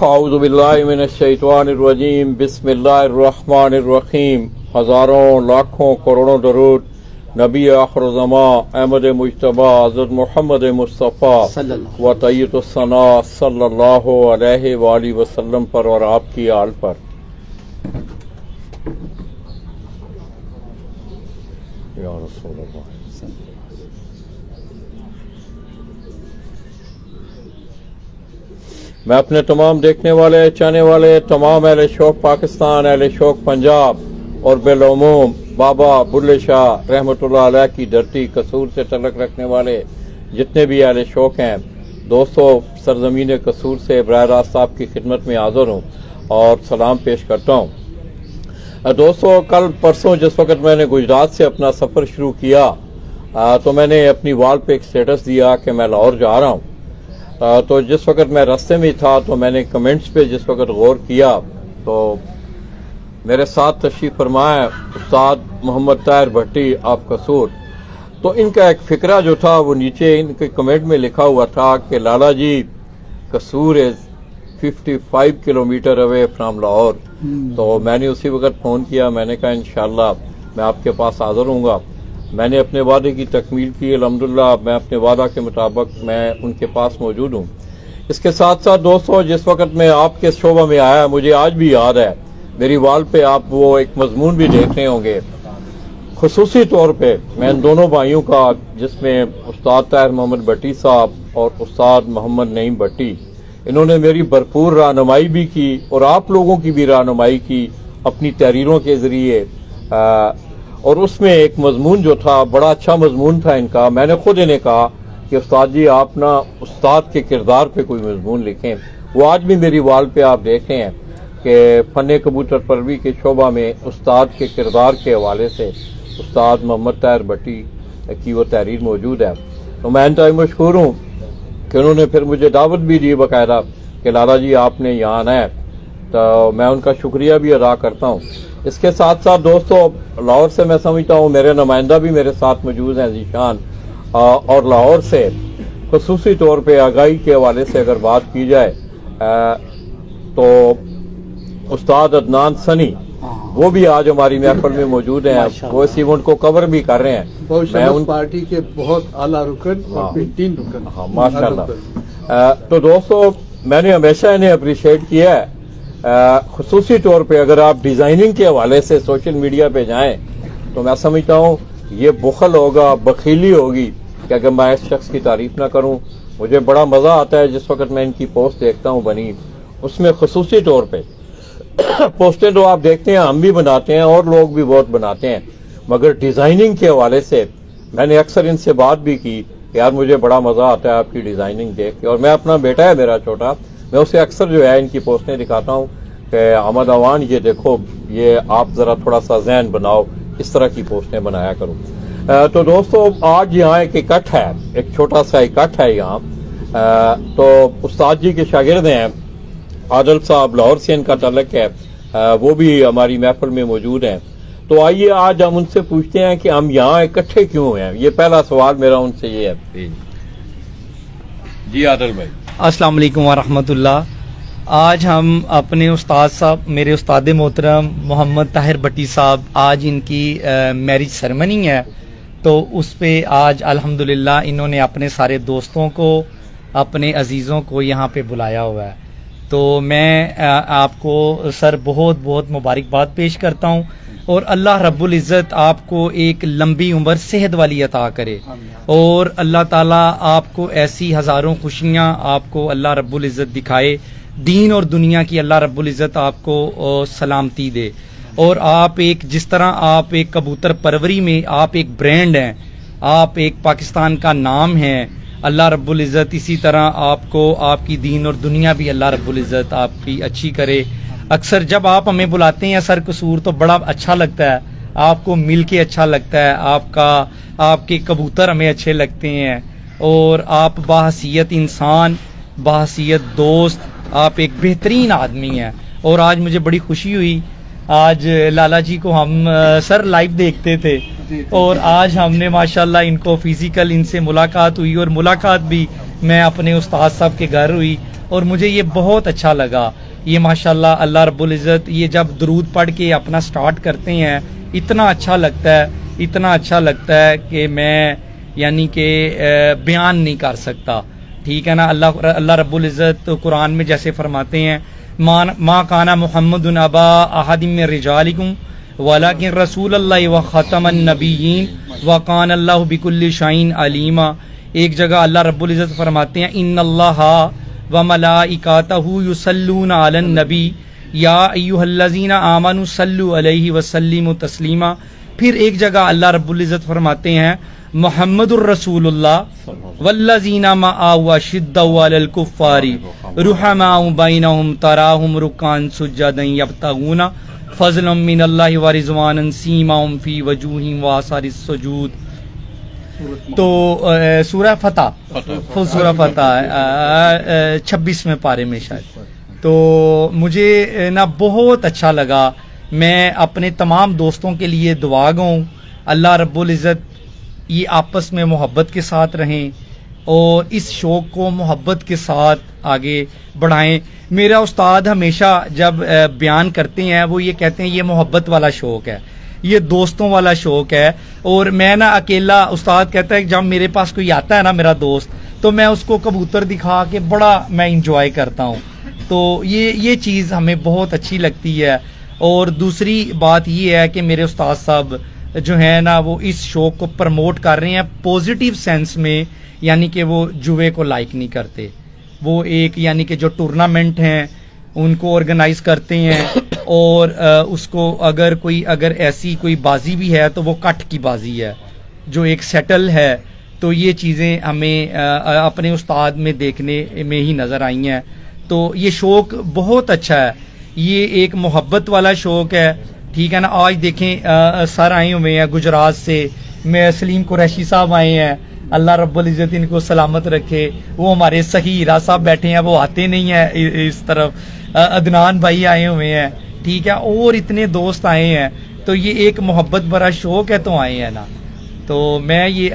औज़ु बिल्लाहि मिनश शैतानिर रजीम, बिस्मिल्लाहिर रहमानिर रहीम। हजारों लाखों करोड़ों दरूद नबी आखिर ज़मा अहमद मुज्तबा हज़रत मोहम्मद मुस्तफ़ा व तय्यतुस सना सल्लल्लाहु अलैहि वालैहि वसल्लम पर और आपकी आल पर। या रसूल अल्लाह। मैं अपने तमाम देखने वाले, चाहने वाले, तमाम अहले शौक पाकिस्तान, अहले शौक पंजाब और बेलुमूम बाबा बुल्ले शाह रहमतुल्लाह अलैह की धरती कसूर से तल्लुक़ रखने वाले जितने भी अहले शौक हैं, दोस्तों, सरजमीन कसूर से बराह रास्त आपकी खिदमत में हाजिर हूँ और सलाम पेश करता हूँ। दोस्तों, कल परसों जिस वक्त मैंने गुजरात से अपना सफ़र शुरू किया तो मैंने अपनी वॉल पे एक स्टेटस दिया कि मैं लाहौर जा रहा हूँ। तो जिस वक्त मैं रास्ते में था तो मैंने कमेंट्स पे जिस वक्त गौर किया तो मेरे साथ तशरीफ फरमाया उस्ताद मोहम्मद ताहिर भट्टी ऑफ कसूर। तो इनका एक फिक्रा जो था वो नीचे इनके कमेंट में लिखा हुआ था कि लाला जी, कसूर is 55 kilometre away from Lahore. तो मैंने उसी वक्त फ़ोन किया, मैंने कहा इंशाल्लाह मैं आपके पास हाजिर हूँगा। मैंने अपने वादे की तकमील की, अल्हम्दुलिल्लाह मैं अपने वादा के मुताबिक मैं उनके पास मौजूद हूँ। इसके साथ साथ दोस्तों, जिस वक्त मैं आपके शोबा में आया, मुझे आज भी याद है, मेरी वाल पे आप वो एक मजमून भी देख रहे होंगे, खुसूसी तौर पे मैं इन दोनों भाइयों का, जिसमें उस्ताद ताहिर मोहम्मद भट्टी साहब और उस्ताद मोहम्मद नईम भट्टी, इन्होंने मेरी भरपूर रहनुमाई भी की और आप लोगों की भी रहनुमाई की अपनी तहरीरों के जरिए। और उसमें एक मजमून जो था, बड़ा अच्छा मजमून था इनका। मैंने खुद इन्हें कहा कि उस्ताद जी, आप ना उस्ताद के किरदार पे कोई मजमून लिखें। वो आज भी मेरी वाल पे आप देख रहे हैं कि फन कबूतर परवी के शोबा में उस्ताद के किरदार के हवाले से उस्ताद मोहम्मद ताहिर भट्टी की वो तहरीर मौजूद है। तो मैं इंतहाई मशहूर हूँ कि उन्होंने फिर मुझे दावत भी दी बाकायदा कि लाला जी आपने यहाँ आना है। तो मैं उनका शुक्रिया भी अदा करता हूँ। इसके साथ साथ दोस्तों, लाहौर से मैं समझता हूँ मेरे नुमाइंदा भी मेरे साथ मौजूद हैं जीशान, और लाहौर से खसूसी तौर पे आगाही के हवाले से अगर बात की जाए तो उस्ताद अदनान सनी, वो भी आज हमारी महफिल में मौजूद हैं। वो इस इवेंट को कवर भी कर रहे हैं। मैं उन पार्टी के बहुत आला रुकन और बेहतरीन रुकन। हाँ, माशाल्लाह। तो दोस्तों, मैंने हमेशा इन्हें अप्रिशिएट किया है। खुसूसी तौर पे अगर आप डिजाइनिंग के हवाले से सोशल मीडिया पे जाएं तो मैं समझता हूँ ये बुखल होगा, बखीली होगी कि अगर मैं इस शख्स की तारीफ ना करूँ। मुझे बड़ा मजा आता है जिस वक्त मैं इनकी पोस्ट देखता हूँ बनी, उसमें खुसूसी तौर पे पोस्टें तो आप देखते हैं हम भी बनाते हैं और लोग भी बहुत बनाते हैं, मगर डिजाइनिंग के हवाले से मैंने अक्सर इनसे बात भी की, यार मुझे बड़ा मजा आता है आपकी डिजाइनिंग देख के। और मैं अपना बेटा है मेरा छोटा, मैं उसे अक्सर जो है इनकी पोस्टें दिखाता हूँ कि अहमद अवान ये देखो, ये आप जरा थोड़ा सा ज़हन बनाओ, इस तरह की पोस्टें बनाया करो। तो दोस्तों, आज यहाँ एक इकट्ठ है, एक छोटा सा इकट्ठ है यहाँ। तो उस्ताद जी के शागिर्द हैं आदिल साहब, लाहौर से इनका तल्लुक है, वो भी हमारी महफिल में मौजूद हैं। तो आइए आज हम उनसे पूछते हैं कि हम यहाँ इकट्ठे क्यों हैं। ये पहला सवाल मेरा उनसे ये है। जी आदिल भाई। अस्सलाम वालेकुम वरहमतुल्लाह। आज हम अपने उस्ताद साहब, मेरे उस्ताद मोहतरम मोहम्मद ताहिर भट्टी साहब, आज इनकी मैरिज सेरेमनी है। तो उस पे आज अल्हम्दुलिल्लाह इन्होंने अपने सारे दोस्तों को, अपने अजीज़ों को यहाँ पे बुलाया हुआ है। तो मैं आपको सर बहुत बहुत मुबारकबाद पेश करता हूँ और अल्लाह रब्बुल इज़्ज़त आपको एक लंबी उम्र सेहत वाली अता करे और अल्लाह ताला आपको ऐसी हज़ारों खुशियाँ आपको अल्लाह रब्बुल इज़्ज़त दिखाए, दीन और दुनिया की अल्लाह रब्बुल इज़्ज़त आपको सलामती दे। और आप एक, जिस तरह आप एक कबूतर परवरी में आप एक ब्रांड हैं, आप एक पाकिस्तान का नाम है, अल्लाह रब्बुल इज़्ज़त इसी तरह आपको, आपकी दीन और दुनिया भी अल्लाह रब्बुल इज़्ज़त आपकी अच्छी करे। अक्सर जब आप हमें बुलाते हैं सर कसूर तो बड़ा अच्छा लगता है, आपको मिल के अच्छा लगता है, आपके कबूतर हमें अच्छे लगते हैं और आप बाहसियत इंसान, बाहसियत दोस्त, आप एक बेहतरीन आदमी हैं। और आज मुझे बड़ी खुशी हुई, आज लाला जी को हम सर लाइव देखते थे और आज हमने माशाल्लाह इनको फिजिकल इनसे मुलाकात हुई और मुलाकात भी मैं अपने उस्ताद साहब के घर हुई और मुझे ये बहुत अच्छा लगा। ये माशाल्लाह अल्लाह रब्बुल इज़्ज़त ये जब दरूद पढ़ के अपना स्टार्ट करते हैं इतना अच्छा लगता है कि मैं यानी कि बयान नहीं कर सकता। ठीक है ना। अल्लाह रब्बुल इज़्ज़त कुरान में जैसे फरमाते हैं मा काना मुहम्मदुन अबा अहदिम मिन रिजालिकुम वलाकिन रसूलुल्लाह व खातमन नबिय्यीन व कान अल्लाहु बिकुल्लि शैइन अलीमा। एक जगह अल्लाह रब्बुल इज़्ज़त फरमाते हैं इन्नल्लाहा व मलाइकातहु युसल्लूना अलन नबी या अय्युहल्लज़ीना आमनु सल्लु अलैहि व सल्लिमु तस्लीमा। फिर एक जगह अल्लाह रब्बुल इज़्ज़त फरमाते हैं मुहम्मदुर रसूलुल्लाह वल्लज़ीना मअहु अशिद्दउ अलल कुफ्फारी रुहमाउ बैनहुम तराहुम रुकान सुज्जदन यब्तगूना फज़लन मिनल्लाहि व रिज़वानन सीमाहुम फी वजूहिहिम व आसारिस सुजूद। तो सूरह फतह सूरह फतह 26वें पारे में शायद। तो मुझे ना बहुत अच्छा लगा। मैं अपने तमाम दोस्तों के लिए दुआ गूँ अल्लाह रब्बुल इज़्ज़त ये आपस में मोहब्बत के साथ रहें और इस शौक़ को मोहब्बत के साथ आगे बढ़ाएं। मेरा उस्ताद हमेशा जब बयान करते हैं वो ये कहते हैं ये मोहब्बत वाला शौक़ है, ये दोस्तों वाला शौक़ है। और मैं ना अकेला, उस्ताद कहता है जब मेरे पास कोई आता है ना मेरा दोस्त तो मैं उसको कबूतर दिखा के बड़ा मैं इंजॉय करता हूँ। तो ये चीज़ हमें बहुत अच्छी लगती है। और दूसरी बात ये है कि मेरे उस्ताद साहब जो है ना वो इस शौक़ को प्रमोट कर रहे हैं पॉजिटिव सेंस में, यानी कि वो जुए को लाइक नहीं करते। वो एक यानी कि जो टूर्नामेंट हैं उनको ऑर्गेनाइज करते हैं और उसको अगर ऐसी कोई बाजी भी है तो वो कट की बाजी है जो एक सेटल है। तो ये चीज़ें हमें अपने उस्ताद में देखने में ही नज़र आई हैं। तो ये शौक़ बहुत अच्छा है, ये एक मोहब्बत वाला शौक़ है। ठीक है ना। आज देखें सर आए हुए हैं गुजरात से, मैं सलीम कुरैशी साहब आए हैं, अल्लाह रब्बुल इज़्ज़त इनको सलामत रखे। वो हमारे सही हीरा साहब बैठे हैं, वो आते नहीं हैं इस तरफ। अदनान भाई आए हुए हैं। ठीक है। और इतने दोस्त आए हैं। तो ये एक मोहब्बत भरा शौक़ है तो आए हैं ना। तो मैं ये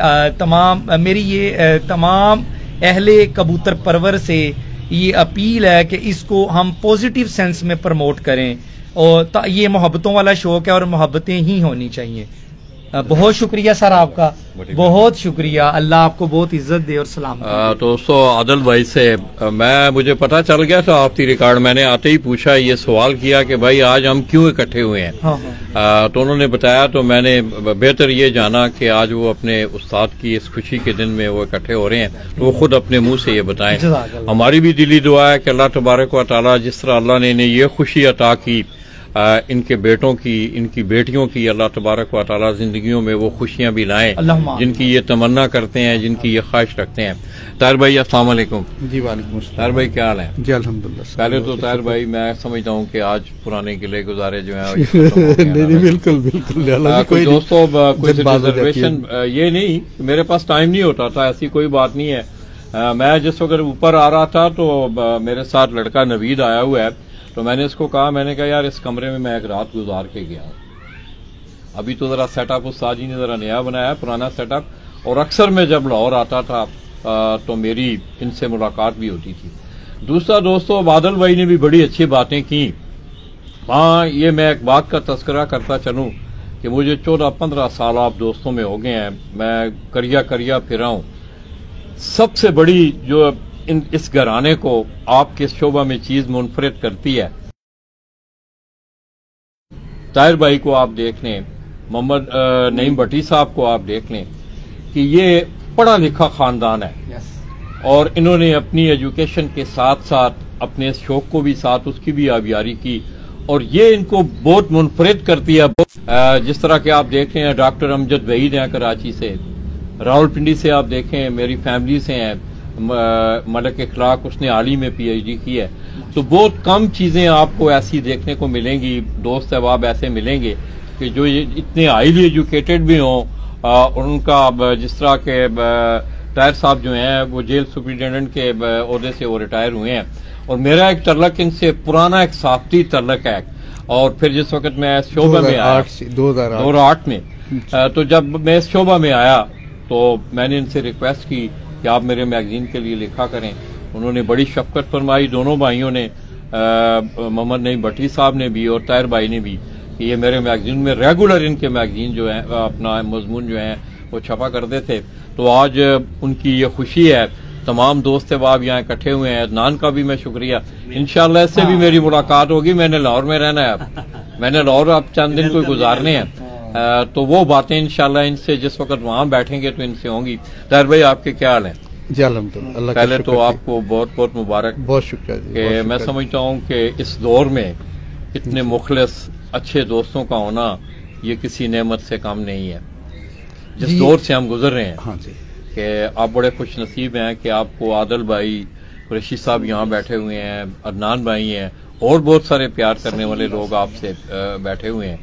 तमाम अहले कबूतर परवर से ये अपील है कि इसको हम पॉजिटिव सेंस में प्रमोट करें और ये मोहब्बतों वाला शौक़ है और मोहब्बतें ही होनी चाहिए। बहुत शुक्रिया सर आपका, बहुत शुक्रिया। अल्लाह आपको बहुत इज्जत दे और सलाम। दोस्तों आदिल भाई से मुझे पता चल गया था आपकी रिकॉर्ड, मैंने आते ही पूछा, ये सवाल किया कि भाई आज हम क्यों इकट्ठे हुए हैं। हाँ। तो उन्होंने बताया तो मैंने बेहतर ये जाना कि आज वो अपने उस्ताद की इस खुशी के दिन में वो इकट्ठे हो रहे हैं, तो वो खुद अपने मुंह से ये बताएं। हमारी भी दिली दुआ है कि अल्लाह तबारक व तआला जिस तरह अल्लाह ने ये खुशी अता की इनके बेटों की, इनकी बेटियों की, अल्लाह तबारक व तआला जिंदगियों में वो खुशियां भी लाएं जिनकी ये तमन्ना करते हैं, जिनकी ये ख्वाहिश रखते हैं। ताहिर भाई अस्सलाम वालेकुम। जी वालेकुम अस्सलाम। ताहिर भाई क्या हाल है? जी अल्हम्दुलिल्लाह। पहले तो ताहिर भाई मैं समझता हूँ कि आज पुराने गिले गुजारे जो है नहीं बिल्कुल बिल्कुल। कोई दोस्तों कोई रिजर्वेशन ये नहीं, मेरे पास टाइम नहीं होता था, ऐसी कोई बात नहीं है। मैं जिस वक्त ऊपर आ रहा था तो मेरे साथ लड़का नवीद आया हुआ है, तो मैंने इसको कहा, मैंने कहा यार इस कमरे में मैं एक रात गुजार के गया। अभी तो जरा सेटअप उस्ताद जी ने जरा नया बनाया, पुराना सेटअप। और अक्सर मैं जब लाहौर आता था तो मेरी इनसे मुलाकात भी होती थी। दूसरा दोस्तों बादल भाई ने भी बड़ी अच्छी बातें की। हाँ, ये मैं एक बात का तस्करा करता चलूं कि मुझे 14-15 साल आप दोस्तों में हो गए हैं, मैं करिया फिरा हूं। सबसे बड़ी जो इस घराने को आपके शोबा में चीज मुनफरिद करती है, ताहिर भाई को आप देख लें, मोहम्मद नईम भट्टी साहब को आप देख लें कि ये पढ़ा लिखा खानदान है और इन्होंने अपनी एजुकेशन के साथ साथ अपने शौक को भी साथ उसकी भी आबियारी की और ये इनको बहुत मुनफरिद करती है। जिस तरह के आप देख रहे हैं डॉक्टर अमजद वहीद हैं कराची से, रावलपिंडी से आप देखें मेरी फैमिली से हैं, मलक इखलाक उसने हाल ही में PhD की है। तो बहुत कम चीजें आपको ऐसी देखने को मिलेंगी, दोस्त अहबाब ऐसे मिलेंगे कि जो इतने हाईली एजुकेटेड भी हों और उनका जिस तरह के ताहिर साहब जो हैं वो जेल सुप्रिटेंडेंट के ओहदे से वो रिटायर हुए हैं और मेरा एक तल्लक इनसे पुराना एक साफ्ती तल्लक है। और फिर जिस वक्त मैं इस शोबा में आया 2008 में, तो जब मैं इस शोबा में आया तो मैंने इनसे रिक्वेस्ट की कि आप मेरे मैगजीन के लिए लिखा करें। उन्होंने बड़ी शफकत फरमाई, दोनों भाइयों ने, मोहम्मद नईम भट्टी साहब ने भी और ताहिर भाई ने भी, कि ये मेरे मैगजीन में रेगुलर इनके मैगजीन जो है अपना मजमून जो है वो छपा करते थे। तो आज उनकी ये खुशी है। तमाम दोस्त अहबाब यहाँ इकट्ठे हुए हैं। अदनान का भी मैं शुक्रिया। इंशाल्लाह इससे भी मेरी मुलाकात होगी। मैंने लाहौर में रहना है, अब मैंने लाहौर अब चंद दिन कोई गुजारने हैं, तो वो बातें इंशाल्लाह इनसे जिस वक्त वहां बैठेंगे तो इनसे होंगी। ताहिर भाई, आपके क्या हाल है? जी अल्हम्दुलिल्लाह। पहले तो आपको बहुत बहुत मुबारक। बहुत शुक्रिया जी। मैं समझता हूँ कि इस दौर में इतने मुखलिस अच्छे दोस्तों का होना ये किसी नेमत से कम नहीं है। जिस दौर से हम गुजर रहे हैं, हाँ जी, कि आप बड़े खुश नसीब हैं कि आपको आदिल भाई, कुरैशी साहब यहाँ बैठे हुए हैं, अदनान भाई हैं, और बहुत सारे प्यार करने वाले लोग आपसे बैठे हुए हैं।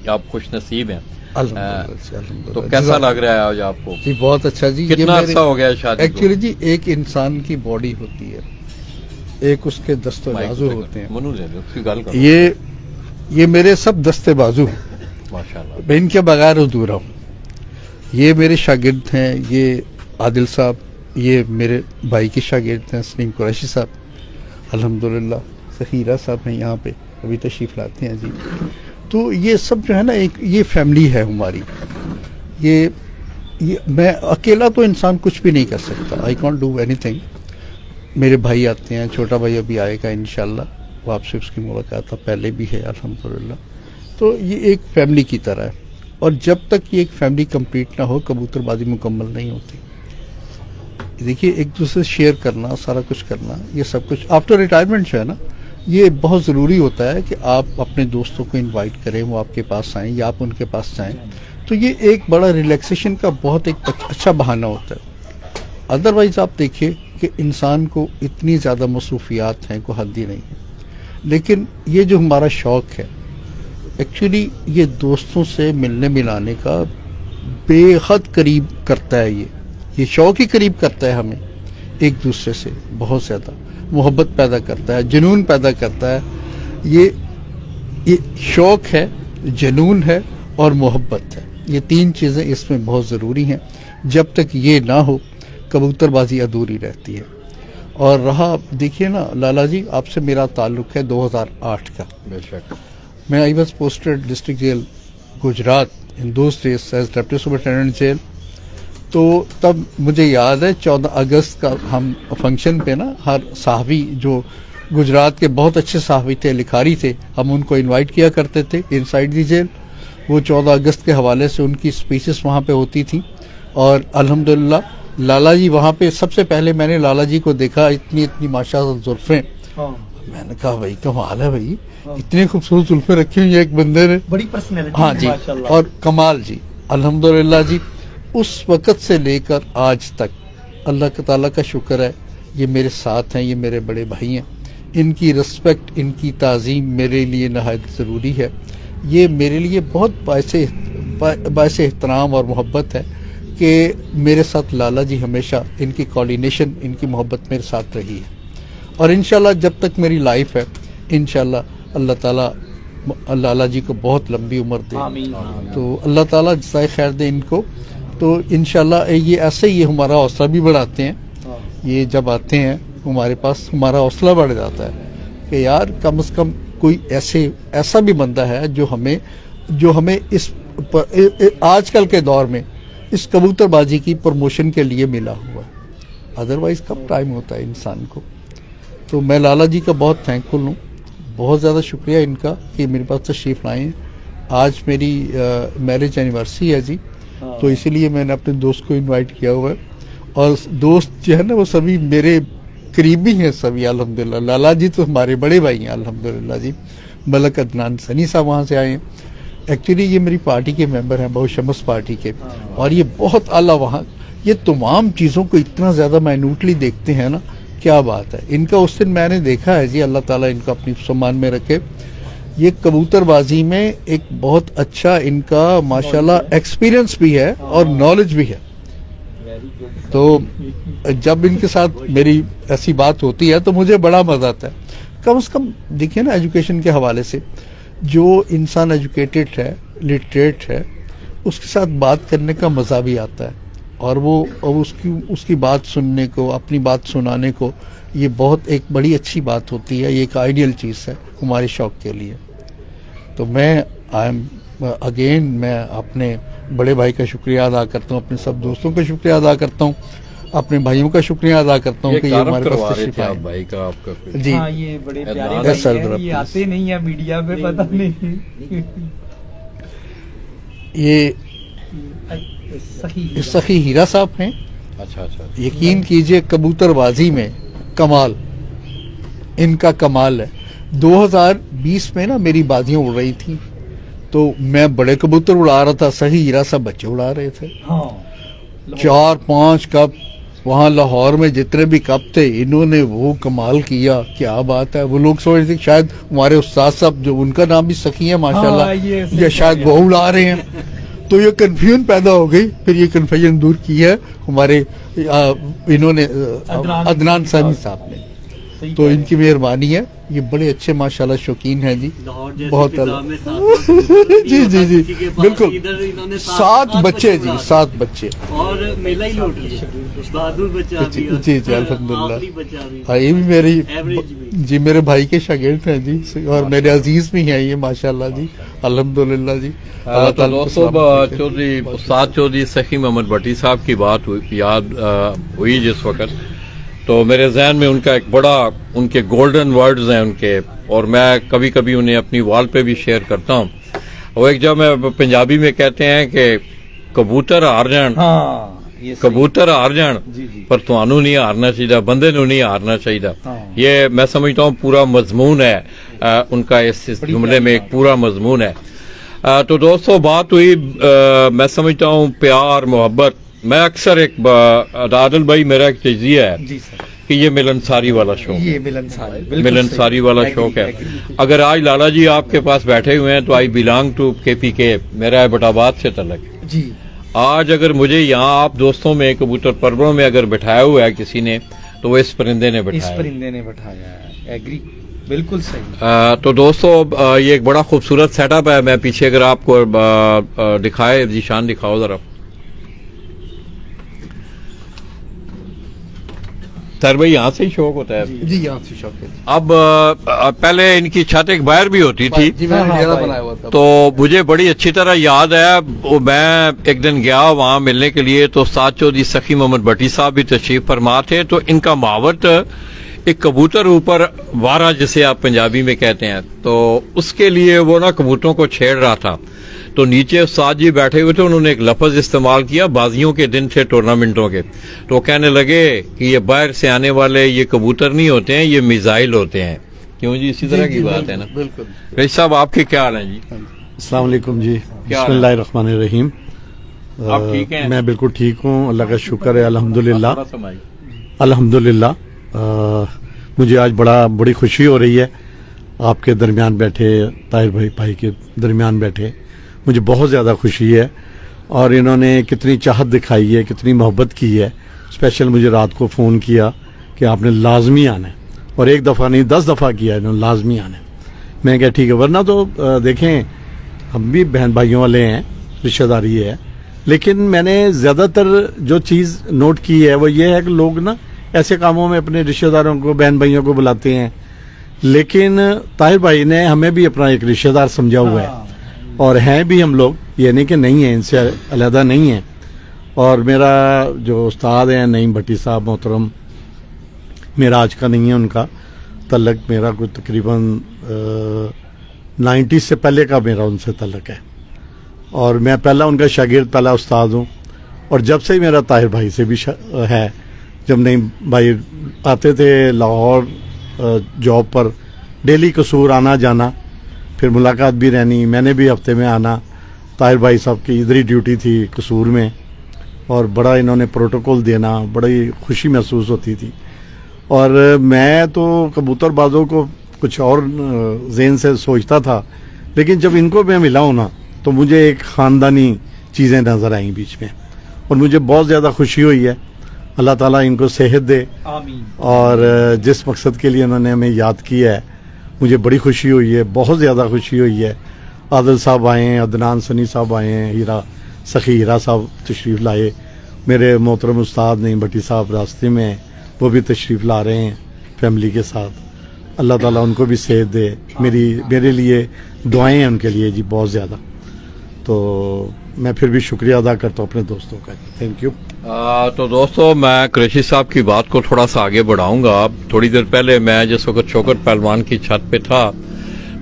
आप खुश नसीब हैं। तो कैसा लग रहा है आज आपको? जी बहुत अच्छा जी। कितना अच्छा हो गया शादी? एक्चुअली जी एक इंसान की बॉडी होती है, एक उसके दस्ते बाजू होते हैं। मनु ले लो, उसकी गल करो। ये मेरे सब दस्ते बाजू हैं माशाल्लाह। मैं इनके बगैर अधूरा हूँ। ये मेरे शागिर्द हैं, ये आदिल साहब, ये मेरे भाई के शागिर्द हैं सलीम कुरैशी साहब, अल्हम्दुलिल्लाह। ज़हीरा साहब हैं यहाँ पे, अभी तशरीफ लाते हैं जी। तो ये सब जो है ना, एक ये फैमिली है हमारी। ये मैं अकेला तो इंसान कुछ भी नहीं कर सकता। I can't do anything. मेरे भाई आते हैं, छोटा भाई अभी आएगा इंशाल्लाह, वो आपसे उसकी मुलाकात पहले भी है अल्हम्दुलिल्लाह। तो ये एक फैमिली की तरह है, और जब तक ये एक फैमिली कंप्लीट ना हो कबूतरबाजी मुकम्मल नहीं होती। देखिए, एक दूसरे से शेयर करना, सारा कुछ करना, ये सब कुछ आफ्टर रिटायरमेंट जो है ना, ये बहुत ज़रूरी होता है कि आप अपने दोस्तों को इनवाइट करें, वो आपके पास आएँ या आप उनके पास जाएं। तो ये एक बड़ा रिलैक्सेशन का बहुत एक अच्छा बहाना होता है। अदरवाइज आप देखिए कि इंसान को इतनी ज़्यादा मसरूफियात हैं, कोई हद ही नहीं है। लेकिन ये जो हमारा शौक़ है, एक्चुअली ये दोस्तों से मिलने मिलाने का बेहद करीब करता है। ये शौक़ ही करीब करता है हमें एक दूसरे से, बहुत ज़्यादा मोहब्बत पैदा करता है, जुनून पैदा करता है। ये शौक़ है, जुनून है और मोहब्बत है। ये तीन चीज़ें इसमें बहुत ज़रूरी हैं। जब तक ये ना हो कबूतरबाजी अधूरी रहती है। और रहा, देखिए ना लाला जी, आपसे मेरा ताल्लुक़ है 2008 का। बेशक। मैं I was posted district jail Gujarat in those days as deputy superintendent jail. तो तब मुझे याद है 14 अगस्त का हम फंक्शन पे ना, हर साहबी जो गुजरात के बहुत अच्छे साहबी थे, लिखारी थे, हम उनको इनवाइट किया करते थे इनसाइड दी जेल। वो 14 अगस्त के हवाले से उनकी स्पीचेस वहाँ पे होती थी। और अल्हम्दुलिल्लाह लाला जी वहाँ पे, सबसे पहले मैंने लाला जी को देखा, इतनी इतनी माशाअल्लाह जुल्फें। मैंने कहा भाई कमाल है भाई, इतनी खूबसूरत जुल्फें रखी हुई है एक बंदे ने, बड़ी पर्सनैलिटी। हाँ जी, और कमाल जी, अल्हम्दुलिल्लाह जी। उस वक़्त से लेकर आज तक अल्लाह ताला का शुक्र है, ये मेरे साथ हैं, ये मेरे बड़े भाई हैं। इनकी रिस्पेक्ट, इनकी ताज़ीम मेरे लिए नहायत ज़रूरी है। ये मेरे लिए बहुत बायसे एहतराम और मोहब्बत है कि मेरे साथ लाला जी हमेशा, इनकी कोऑर्डिनेशन, इनकी मोहब्बत मेरे साथ रही है। और इंशाल्लाह जब तक मेरी लाइफ है, इंशाल्लाह अल्लाह ताला लाला जी को बहुत लंबी उम्र दे। तो अल्लाह ताला जज़ाए खैर दे इनको। तो इंशाल्लाह ये ऐसे ही हमारा हौसला भी बढ़ाते हैं। ये जब आते हैं हमारे पास, हमारा हौसला बढ़ जाता है कि यार कम से कम कोई ऐसा भी बंदा है जो हमें इस आजकल के दौर में इस कबूतरबाजी की प्रमोशन के लिए मिला हुआ है। अदरवाइज कब टाइम होता है इंसान को। तो मैं लाला जी का बहुत थैंकफुल हूँ, बहुत ज़्यादा शुक्रिया इनका कि मेरे पास तशरीफ़ लाए हैं। आज मेरी मैरिज एनिवर्सरी है जी, तो इसीलिए मैंने अपने दोस्त को इनवाइट किया हुआ है। और दोस्त जो है ना, वो सभी मेरे करीबी हैं सभी अल्हम्दुलिल्लाह। लाला जी तो हमारे बड़े भाई हैं अल्हम्दुलिल्लाह जी। मलक अदनान सनी साहब वहाँ से आए हैं। एक्चुअली ये मेरी पार्टी के मेंबर हैं, बहुत शमस पार्टी के, और ये बहुत आला वहाँ, ये तमाम चीज़ों को इतना ज़्यादा माइन्यूटली देखते हैं ना, क्या बात है। इनका उस दिन मैंने देखा है जी, अल्लाह ताला इनको अपनी सम्मान में रखे। ये कबूतरबाजी में एक बहुत अच्छा इनका माशाल्लाह एक्सपीरियंस भी है और नॉलेज भी है। तो जब इनके साथ मेरी ऐसी बात होती है तो मुझे बड़ा मजा आता है। कम से कम देखिए ना, एजुकेशन के हवाले से जो इंसान एजुकेटेड है, लिटरेट है, उसके साथ बात करने का मजा भी आता है, और वो उसकी बात सुनने को, अपनी बात सुनाने को, ये बहुत एक बड़ी अच्छी बात होती है। ये एक आइडियल चीज़ है हमारे शौक के लिए। तो मैं अपने बड़े भाई का शुक्रिया अदा करता हूँ, अपने सब दोस्तों का शुक्रिया अदा करता हूँ, अपने भाइयों का शुक्रिया अदा करता हूँ कि ये हमारे पास तशरीफ आए। भाई का आपका जी हाँ, ये बड़े प्यारे एहसान भाई सर, हैं, ये आते नहीं है मीडिया पे, पता नहीं। ये सखी हीरा साहब हैं। अच्छा। यकीन कीजिए, कबूतरबाजी में कमाल, इनका कमाल है। 2020 में ना मेरी बाजियां उड़ रही थी, तो मैं बड़े कबूतर उड़ा रहा था, सही हीरा साहब बच्चे उड़ा रहे थे। हाँ, 4-5 कप वहां लाहौर में जितने भी कप थे, इन्होंने वो कमाल किया। क्या बात है। वो लोग सोच रहे थे शायद हमारे उस्ताद साहब, जो उनका नाम भी सखी है माशाल्लाह, या शायद वो उड़ा रहे हैं। तो ये कंफ्यूजन पैदा हो गई। फिर ये कंफ्यूजन दूर की है हमारे इन्होंने अदनान सामी साहब ने, तो इनकी मेहरबानी है। ये बड़े अच्छे माशाल्लाह शौकीन हैं जी, बहुत जी बिल्कुल। 7 बच्चे जी, 7 बच्चे, और मेला ही लौट लिया, बहादुर बच्चा भी, जी अल्हम्दुलिल्लाह। हाँ, ये भी मेरी जी मेरे भाई के शागिर्द हैं जी, और मेरे अजीज भी हैं ये माशाल्लाह जी, अल्हम्दुलिल्लाह जी। तो दोस्तों, चौधरी उस्ताद चौधरी सखी मोहम्मद भट्टी साहब की बात याद हुई जिस वक्त, तो मेरे जहन में उनका एक बड़ा, उनके गोल्डन वर्ड्स हैं उनके, और मैं कभी कभी उन्हें अपनी वॉल पे भी शेयर करता हूँ। वो एक जब मैं पंजाबी में कहते हैं कि कबूतर हार जान, कबूतर हार जान, पर तुहानू नहीं हारना चाहिए, बंदे नू नहीं हारना चाहिए। ये मैं समझता हूँ पूरा मजमून है उनका, इस जुमले में एक पूरा मजमून है। तो दोस्तों, बात हुई मैं समझता हूँ प्यार मोहब्बत। मैं अक्सर एक आदिल भाई, मेरा एक तजिया है जी सर, कि ये मिलनसारी वाला शौक, ये मिलनसारी वाला शौक है। अगर आज लाला जी आपके पास बैठे हुए हैं तो आई बिलोंग टू KPK, मेरा एबटाबाद से तलक जी। आज अगर मुझे यहाँ आप दोस्तों में, कबूतर परवरों में अगर बैठाया हुआ है किसी ने, तो वो इस परिंदे ने बैठाया है। एग्री, बिल्कुल सही। तो दोस्तों, ये एक बड़ा खूबसूरत सेटअप है। मैं पीछे अगर आपको दिखाए, जीशान दिखाओ जरा। सर भाई, यहाँ से ही शौक होता है जी, यहाँ से शौक है। अब पहले इनकी छत एक बाहर भी होती थी, जी, मैंने डेरा बनाया हुआ था। तो मुझे बड़ी अच्छी तरह याद है। मैं एक दिन गया वहां मिलने के लिए, तो उस्ताद चौधरी सखी मोहम्मद भट्टी साहब भी तशरीफ फरमा थे। तो इनका मावत एक कबूतर ऊपर वारा, जिसे आप पंजाबी में कहते हैं, तो उसके लिए वो ना कबूतरों को छेड़ रहा था। तो नीचे उस्ताद जी बैठे हुए थे, उन्होंने एक लफ्ज इस्तेमाल किया, बाजियों के दिन थे, टूर्नामेंटों के, तो कहने लगे कि ये बाहर से आने वाले ये कबूतर नहीं होते हैं, ये मिसाइल होते हैं। क्यों जी, इसी तरह की बात है ना। बिल्कुल। रईस साहब, आपके क्या हाल है जी? अस्सलाम वालेकुम जी, बिस्मिल्लाहिर्रहमानिर्रहीम। आप ठीक हैं? मैं बिल्कुल ठीक हूँ, अल्लाह का शुक्र है, अल्हम्दुलिल्लाह अल्हम्दुलिल्लाह। मुझे आज बड़ी खुशी हो रही है आपके दरमियान बैठे, ताहिर भाई के दरमियान बैठे, मुझे बहुत ज़्यादा खुशी है। और इन्होंने कितनी चाहत दिखाई है, कितनी मोहब्बत की है। स्पेशल मुझे रात को फ़ोन किया कि आपने लाजमी आना है, और एक दफ़ा नहीं 10 दफ़ा किया इन्होंने, लाजमी आना है। मैं क्या ठीक है, वरना तो देखें हम भी बहन भाइयों वाले हैं, रिश्तेदारी है, लेकिन मैंने ज़्यादातर जो चीज़ नोट की है वो ये है कि लोग ना ऐसे कामों में अपने रिश्तेदारों को, बहन भाइयों को बुलाते हैं, लेकिन ताहिर भाई ने हमें भी अपना एक रिश्तेदार समझा हुआ है, और हैं भी हम लोग, ये नहीं कि नहीं है, इनसे अलहदा नहीं है। और मेरा जो उस्ताद हैं नईम भट्टी साहब मोहतरम, मेरा आज का नहीं है उनका तल्लक, मेरा कोई तकरीबन 90 से पहले का मेरा उनसे तल्लक है, और मैं पहला उनका शागिर्द, पहला उस्ताद हूँ। और जब से ही मेरा ताहिर भाई से भी है, जब नईम भाई आते थे लाहौर जॉब पर, डेली कसूर आना जाना, फिर मुलाकात भी रहनी, मैंने भी हफ्ते में आना। ताहिर भाई साहब की इधर ही ड्यूटी थी कसूर में, और बड़ा इन्होंने प्रोटोकॉल देना, बड़ी खुशी महसूस होती थी। और मैं तो कबूतरबाजों को कुछ और ज़हन से सोचता था, लेकिन जब इनको मैं मिला हूँ ना, तो मुझे एक ख़ानदानी चीज़ें नज़र आई बीच में, और मुझे बहुत ज़्यादा खुशी हुई है। अल्लाह ताला इनको सेहत दे आमीन। और जिस मकसद के लिए उन्होंने हमें याद किया है मुझे बड़ी खुशी हुई है, बहुत ज़्यादा खुशी हुई है। आदिल साहब आए हैं, अदनान सनी साहब आए हैं, हीरा सखी हीरा साहब तशरीफ़ लाए, मेरे मोहतरम उस्ताद नईम भट्टी साहब रास्ते में हैं, वो भी तशरीफ़ ला रहे हैं फैमिली के साथ। अल्लाह ताला उनको भी सेहत दे। मेरे लिए दुआएं हैं उनके लिए जी बहुत ज़्यादा। तो मैं फिर भी शुक्रिया अदा करता हूँ अपने दोस्तों का। Thank you. तो दोस्तों, मैं कुरैशी साहब की बात को थोड़ा सा आगे बढ़ाऊंगा। थोड़ी देर पहले मैं जिस वक्त शौकत पहलवान की छत पे था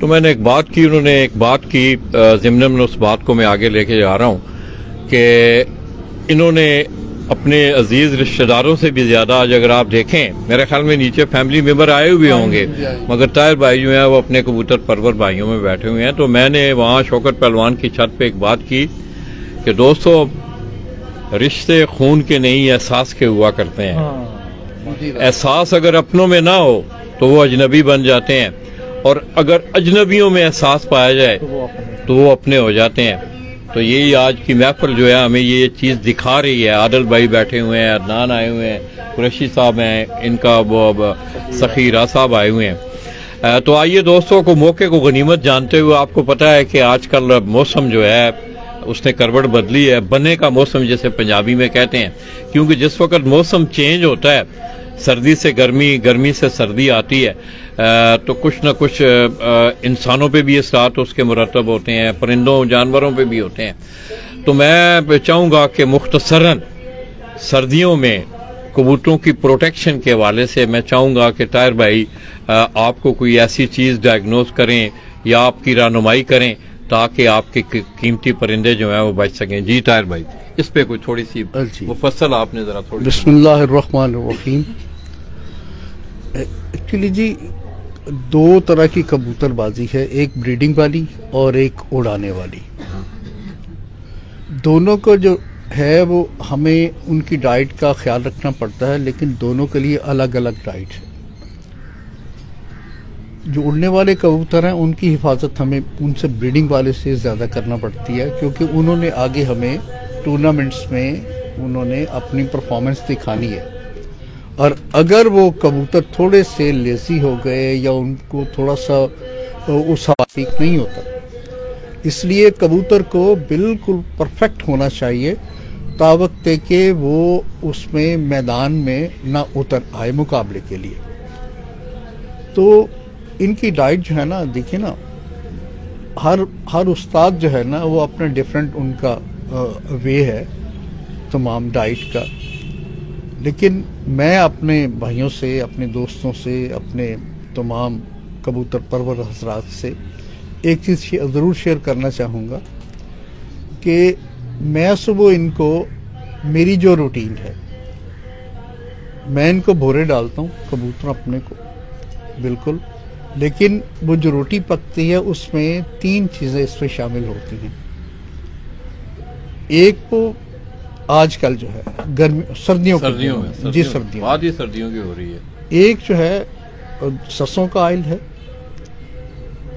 तो मैंने एक बात की, उन्होंने एक बात की, ज़िम्नन उस बात को मैं आगे लेके जा रहा हूँ कि इन्होंने अपने अजीज रिश्तेदारों से भी ज्यादा, आज अगर आप देखें मेरे ख्याल में नीचे फैमिली मेंबर आए हुए होंगे, मगर ताहिर भाई जो है वो अपने कबूतर परवर भाइयों में बैठे हुए हैं। तो मैंने वहाँ शौकत पहलवान की छत पे एक बात की कि दोस्तों, रिश्ते खून के नहीं एहसास के हुआ करते हैं। एहसास अगर अपनों में ना हो तो वो अजनबी बन जाते हैं, और अगर अजनबियों में एहसास पाया जाए तो वो अपने हो जाते हैं। तो यही आज की महफिल जो है हमें ये चीज़ दिखा रही है। आदिल भाई बैठे हुए हैं, अदनान आए हुए हैं, कुरैशी साहब हैं, इनका वो सखीरा साहब आए हुए हैं। तो आइए दोस्तों, को मौके को गनीमत जानते हुए, आपको पता है कि आजकल मौसम जो है उसने करवट बदली है, बने का मौसम जैसे पंजाबी में कहते हैं, क्योंकि जिस वक्त मौसम चेंज होता है, सर्दी से गर्मी, गर्मी से सर्दी आती है, तो कुछ न कुछ इंसानों पे भी असरात उसके मुरतब होते हैं, परिंदों जानवरों पे भी होते हैं। तो मैं चाहूँगा कि मुख्तसरन सर्दियों में कबूतरों की प्रोटेक्शन के हवाले से मैं चाहूँगा कि ताहिर भाई आपको कोई ऐसी चीज़ डायग्नोज करें या आपकी रहनुमाई करें ताकि आपके कीमती परिंदे जो हैं वो बच सकें। जी ताहिर भाई, इस पे कोई थोड़ी सी मुफस्सल आपने जरा थोड़ी। बिस्मिल्लाहिर्रहमानिर्रहीम। एक्चुअली जी दो तरह की कबूतरबाजी है, एक ब्रीडिंग वाली और एक उड़ाने वाली। दोनों को जो है वो हमें उनकी डाइट का ख्याल रखना पड़ता है, लेकिन दोनों के लिए अलग अलग डाइट है। जो उड़ने वाले कबूतर हैं उनकी हिफाजत हमें उनसे ब्रीडिंग वाले से ज़्यादा करना पड़ती है, क्योंकि उन्होंने आगे हमें टूर्नामेंट्स में उन्होंने अपनी परफॉर्मेंस दिखानी है। और अगर वो कबूतर थोड़े से लेजी हो गए या उनको थोड़ा सा उस ठीक नहीं होता, इसलिए कबूतर को बिल्कुल परफेक्ट होना चाहिए तावक्त के वो उसमें मैदान में ना उतर आए मुकाबले के लिए। तो इनकी डाइट जो है ना, देखिए ना, हर उस्ताद जो है ना वो अपना डिफरेंट उनका वे है तमाम डाइट का। लेकिन मैं अपने भाइयों से, अपने दोस्तों से, अपने तमाम कबूतर परवर हजरात से एक चीज़ ज़रूर शेयर करना चाहूँगा कि मैं सुबह इनको, मेरी जो रूटीन है, मैं इनको भोरे डालता हूँ कबूतर अपने को बिल्कुल, लेकिन वो जो रोटी पकती है उसमें 3 चीज़ें इसमें शामिल होती हैं। एक तो आजकल जो है सर्दियों में जी सर्दियों की हो रही है, एक जो है सरसों का ऑयल है,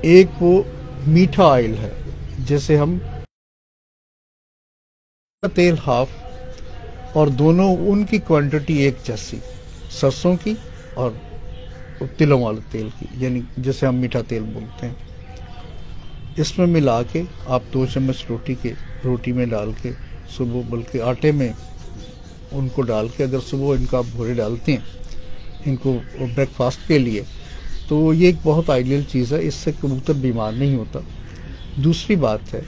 एक वो मीठा ऑयल है, जैसे हम तेल हाफ, और दोनों उनकी क्वांटिटी एक जैसी, सरसों की और तिलों वाले तेल की, यानी जैसे हम मीठा तेल बोलते हैं। इसमें मिला के आप 2 चम्मच रोटी में डाल के सुबह, बल्कि आटे में उनको डाल के अगर सुबह इनका आप भोरे डालते हैं इनको ब्रेकफास्ट के लिए, तो ये एक बहुत आइडियल चीज़ है, इससे कबूतर बीमार नहीं होता। दूसरी बात है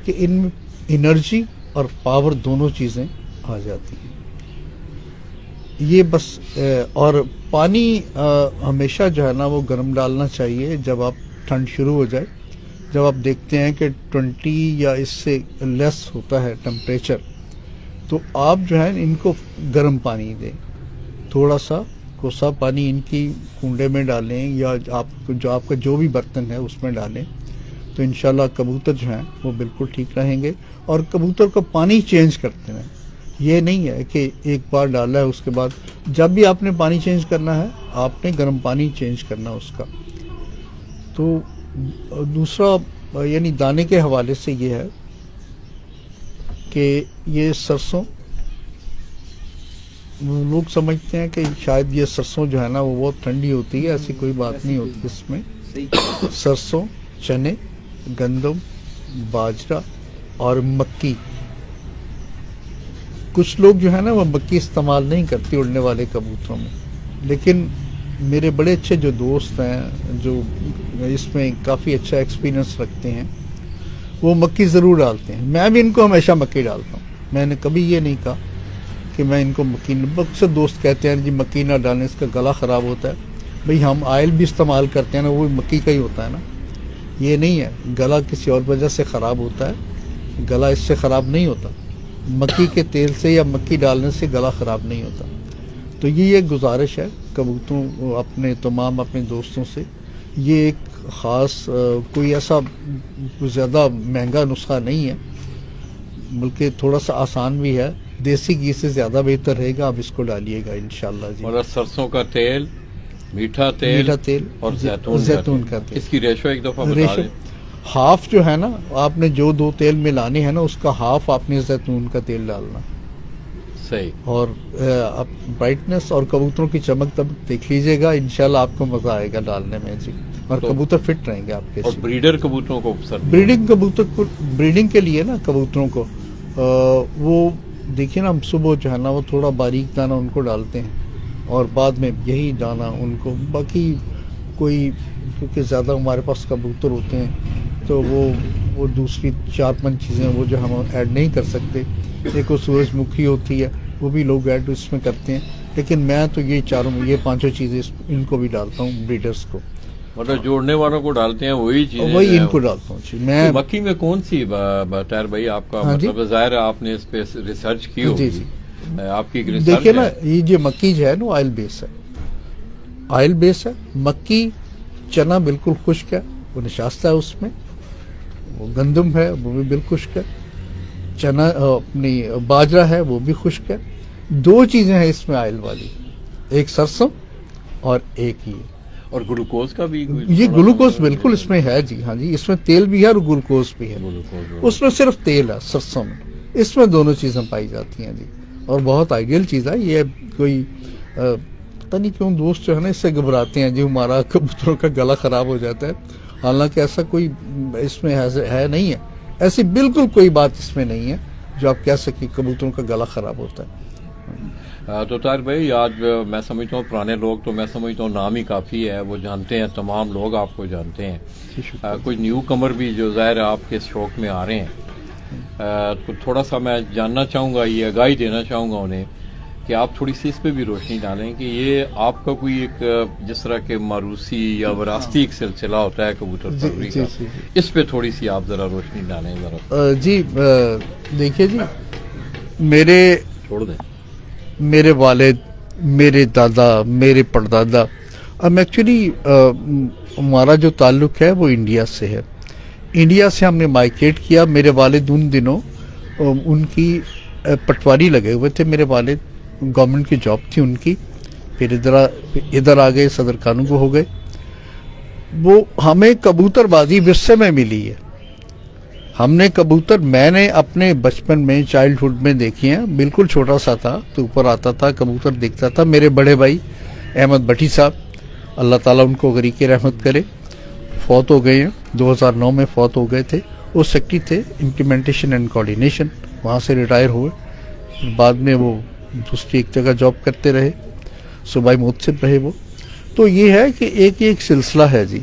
कि इनमें एनर्जी और पावर दोनों चीज़ें आ जाती हैं। ये बस और पानी हमेशा जो है ना वो गर्म डालना चाहिए जब आप ठंड शुरू हो जाए। जब आप देखते हैं कि 20 या इससे लेस होता है टेम्परेचर, तो आप जो है इनको गर्म पानी दें, थोड़ा सा कोसा पानी इनकी कुंडे में डालें या आपका जो भी बर्तन है उसमें डालें, तो इंशाल्लाह कबूतर जो हैं वो बिल्कुल ठीक रहेंगे। और कबूतर को पानी चेंज करते हैं, ये नहीं है कि एक बार डाला है उसके बाद, जब भी आपने पानी चेंज करना है आपने गर्म पानी चेंज करना उसका। तो दूसरा यानी दाने के हवाले से ये है कि ये सरसों लोग समझते हैं कि शायद ये सरसों जो है ना वो बहुत ठंडी होती है, ऐसी कोई बात नहीं होती इसमें। सरसों, चने, गंदम, बाजरा और मक्की। कुछ लोग जो है ना वो मक्की इस्तेमाल नहीं करते उड़ने वाले कबूतरों में, लेकिन मेरे बड़े अच्छे जो दोस्त हैं जो इसमें काफ़ी अच्छा एक्सपीरियंस रखते हैं वो मक्की ज़रूर डालते हैं। मैं भी इनको हमेशा मक्की डालता हूँ, मैंने कभी ये नहीं कहा कि मैं इनको मक्की, अक्सर दोस्त कहते हैं जी मक्की ना डालने इसका गला ख़राब होता है। भाई हम ऑयल भी इस्तेमाल करते हैं ना, वो मक्की का ही होता है ना, ये नहीं है गला किसी और वजह से ख़राब होता है, गला इससे ख़राब नहीं होता। मक्की के तेल से या मक्की डालने से गला ख़राब नहीं होता। तो ये एक गुजारिश है कबूतरों अपने तमाम अपने दोस्तों से, ये एक ख़ास कोई ऐसा ज़्यादा महंगा नुस्खा नहीं है, बल्कि थोड़ा सा आसान भी है, देसी घी से ज़्यादा बेहतर रहेगा। आप इसको डालिएगा इंशाल्लाह जी। मतलब सरसों का तेल, मीठा तेल और जैतून का तेल। इसकी रेशो एक दफ़ा बता दें। हाफ जो है ना, आपने जो 2 तेल मिलाने हैं ना उसका हाफ आपने जैतून का तेल डालना। सही। और आप ब्राइटनेस और कबूतरों की चमक तब देख लीजिएगा, इंशाल्लाह आपको मजा आएगा डालने में जी। और तो कबूतर फिट रहेंगे आपके। और ब्रीडर कबूतरों को ब्रीडिंग कबूतर को ब्रीडिंग के लिए ना कबूतरों को वो देखिए ना, हम सुबह जो है ना वो थोड़ा बारीक दाना उनको डालते हैं और बाद में यही दाना उनको, बाकी कोई क्योंकि ज़्यादा हमारे पास कबूतर होते हैं तो वो दूसरी 4-5 चीज़ें वो जो हम ऐड नहीं कर सकते। एक वो सूरजमुखी होती है वो भी लोग ऐड इसमें करते हैं, लेकिन मैं तो ये 5 चीज़ें इनको भी डालता हूँ ब्रीडर्स को। मतलब जोड़ने वालों को डालते हैं वही चीजें, वही इनको डालता हूँ जी मैं। तो मक्की में कौन सी ताहिर भाई आपका मतलब जाहिर है आपने इस पे रिसर्च की होगी। जी आपकी देखिए ना, ये जो मक्की जो है ना ऑयल बेस है, ऑयल बेस है। मक्की चना बिल्कुल खुश्क है, वो निशास्ता है उसमें, वो गंदम है वो भी बिल्कुल खुश्क है, चना अपनी बाजरा है वो भी खुश्क है। 2 चीजें हैं इसमें ऑयल वाली, एक सरसों और एक ये। और ग्लूकोज का भी ये ग्लूकोज बिल्कुल इसमें है जी। हाँ जी, इसमें तेल भी है और ग्लूकोज भी है। उसमें सिर्फ तेल है सरसों में, इसमें दोनों चीजें पाई जाती हैं जी। और बहुत आइडियल चीज़ है ये। कोई पता नहीं क्यों दोस्त जो है ना इससे घबराते हैं जी हमारा कबूतरों का गला खराब हो जाता है, हालांकि ऐसा कोई इसमें है नहीं है, ऐसी बिल्कुल कोई बात इसमें नहीं है जो आप कह सके कबूतरों का गला खराब होता है। तो ताहिर भाई आज मैं समझता हूँ पुराने लोग तो मैं समझता हूँ नाम ही काफ़ी है, वो जानते हैं, तमाम लोग आपको जानते हैं। कुछ न्यू कमर भी जो ज़ाहिर आपके शौक में आ रहे हैं, तो थोड़ा सा मैं जानना चाहूँगा, ये आगाही देना चाहूँगा उन्हें कि आप थोड़ी सी इस पे भी रोशनी डालें कि ये आपका कोई एक जिस तरह के मारूसी या विरासती एक सिलसिला होता है कबूतर परवरी का, इस पे थोड़ी सी आप ज़रा रोशनी डालें ज़रा। जी देखिए जी, मेरे छोड़ दें मेरे वालिद, मेरे दादा, मेरे परदादा, अब एक्चुअली हमारा जो ताल्लुक है वो इंडिया से है। इंडिया से हमने माइग्रेट किया। मेरे वालिद उन दिनों उनकी पटवारी लगे हुए थे, मेरे वालिद गवर्नमेंट की जॉब थी उनकी, फिर इधर आ गए, सदर कानून को हो गए। वो हमें कबूतरबाजी विरसे में मिली है। हमने कबूतर मैंने अपने बचपन में चाइल्डहुड में देखी हैं, बिल्कुल छोटा सा था तो ऊपर आता था कबूतर देखता था। मेरे बड़े भाई अहमद भट्टी साहब, अल्लाह ताला उनको गरीक़ रहमत करे, फौत हो गए हैं, 2009 में फौत हो गए थे। वो सेक्रेटरी थे इम्प्लीमेंटेशन एंड कोऑर्डिनेशन, वहाँ से रिटायर हुए। बाद में वो दूसरी एक जगह जॉब करते रहे, सूबाई मुतसिब रहे वो। तो ये है कि एक सिलसिला है जी।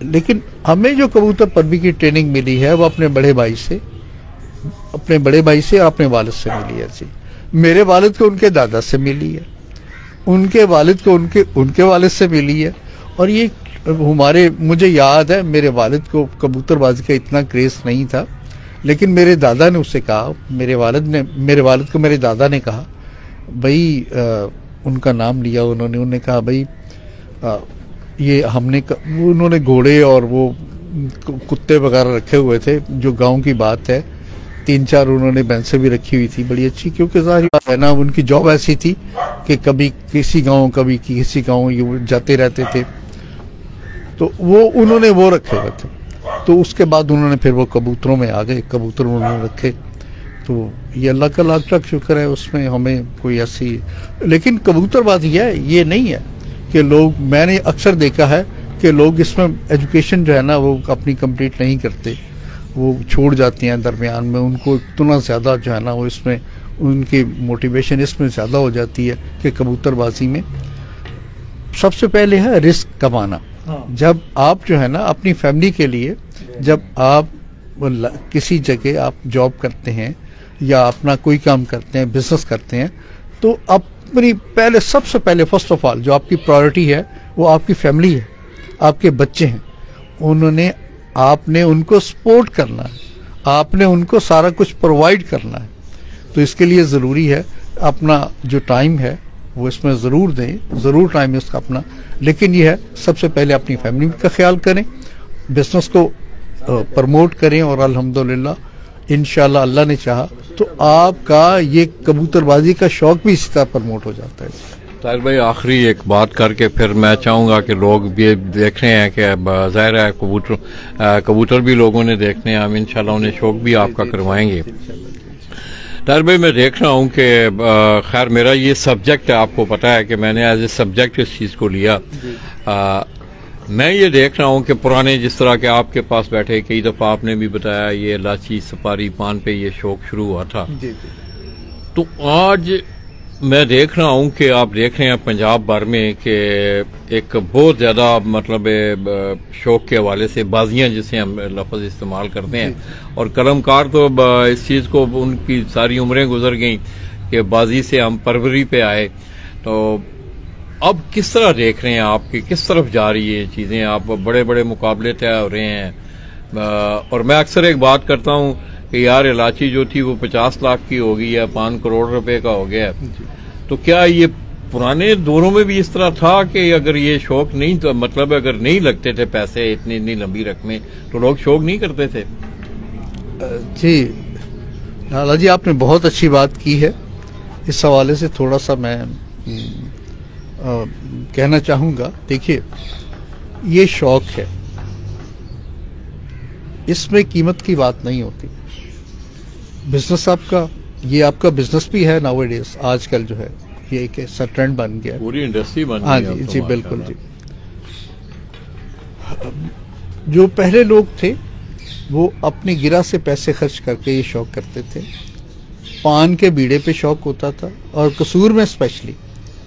लेकिन हमें जो कबूतर परवी की ट्रेनिंग मिली है वो अपने बड़े भाई से और अपने वालिद से मिली है जी। मेरे वालिद को उनके दादा से मिली है, उनके वालिद को उनके वालिद से मिली है। और ये मुझे याद है मेरे वालिद को कबूतरबाजी का इतना क्रेज नहीं था, लेकिन मेरे दादा ने उसे कहा, मेरे वालिद को मेरे दादा ने कहा भाई, उनका नाम लिया उन्होंने कहा भाई ये उन्होंने घोड़े और वो कुत्ते वगैरह रखे हुए थे, जो गांव की बात है। 3-4 उन्होंने भैंसें भी रखी हुई थी बड़ी अच्छी, क्योंकि ज़ाहिर बात है ना उनकी जॉब ऐसी थी कि कभी किसी गांव कभी किसी गांव ये जाते रहते थे। तो उन्होंने रखे हुए थे। तो उसके बाद उन्होंने फिर वो कबूतरों में आ गए, कबूतर उन्होंने रखे। तो ये अल्लाह का लाख लाख शुक्र है, उसमें हमें कोई ऐसी, लेकिन कबूतरबाजी है, ये नहीं है कि लोग, मैंने अक्सर देखा है कि लोग इसमें एजुकेशन जो है ना वो अपनी कंप्लीट नहीं करते, वो छोड़ जाते हैं दरमियान में, उनको इतना ज़्यादा जो है ना वो इसमें उनकी मोटिवेशन इसमें ज़्यादा हो जाती है कि कबूतरबाजी में सबसे पहले है रिस्क कमाना। जब आप जो है ना अपनी फैमिली के लिए, जब आप किसी जगह आप जॉब करते हैं या अपना कोई काम करते हैं, बिजनेस करते हैं, तो अपनी पहले, सबसे पहले फर्स्ट ऑफ ऑल जो आपकी प्रायोरिटी है वो आपकी फैमिली है, आपके बच्चे हैं, आपने उनको सपोर्ट करना है, आपने उनको सारा कुछ प्रोवाइड करना है। तो इसके लिए ज़रूरी है अपना जो टाइम है वो इसमें ज़रूर दें, ज़रूर टाइम इसका अपना, लेकिन ये है सबसे पहले अपनी फैमिली का ख्याल करें, बिजनेस को प्रमोट करें, और अल्हम्दुलिल्लाह इंशाल्लाह अल्लाह ने चाहा तो आपका ये कबूतरबाजी का शौक भी इसी तरह प्रमोट हो जाता है। ताहिर भाई, आखिरी एक बात करके फिर मैं चाहूँगा कि लोग भी देख रहे हैं कि ज़ाहिर है कबूतर भी लोगों ने देखने हैं, हम इंशाल्लाह उन्हें शौक भी आपका करवाएंगे। ताहिर भाई, मैं देख रहा हूँ कि खैर मेरा ये सब्जेक्ट है, आपको पता है कि मैंने एज ए सब्जेक्ट इस चीज़ को लिया। मैं ये देख रहा हूँ कि पुराने जिस तरह के आपके पास बैठे, कई दफ़ा आपने भी बताया ये इलायची, सुपारी, पान पे ये शौक शुरू हुआ था। तो आज मैं देख रहा हूँ कि आप देख रहे हैं पंजाब भर में कि एक बहुत ज़्यादा मतलब शौक के हवाले से बाजियाँ जिसे हम लफ्ज़ इस्तेमाल करते हैं, और कलमकार तो इस चीज़ को उनकी सारी उम्रें गुजर गई कि बाजी से हम परवरी पे आए। तो अब किस तरह देख रहे हैं, आपकी किस तरफ जा रही है ये चीज़ें? आप बड़े बड़े मुकाबले तय हो रहे हैं, और मैं अक्सर एक बात करता हूँ कि यार इलायची जो थी वो 50 लाख की हो गई है, 5 करोड़ रुपए का हो गया। तो क्या ये पुराने दौरों में भी इस तरह था कि अगर ये शौक नहीं, तो मतलब अगर नहीं लगते थे पैसे, इतनी लंबी रकमें, तो लोग शौक नहीं करते थे? जी लाला जी, आपने बहुत अच्छी बात की है। इस हवाले से थोड़ा सा मैं कहना चाहूँगा। देखिए, ये शौक है, इसमें कीमत की बात नहीं होती। बिजनेस आपका, ये आपका बिजनेस भी है नाउअडेज, आजकल जो है ये एक ऐसा ट्रेंड बन गया, पूरी इंडस्ट्री बन गई। हाँ जी, जी बिल्कुल जी। जो पहले लोग थे वो अपनी गिरा से पैसे खर्च करके ये शौक करते थे। पान के बीड़े पे शौक होता था, और कसूर में स्पेशली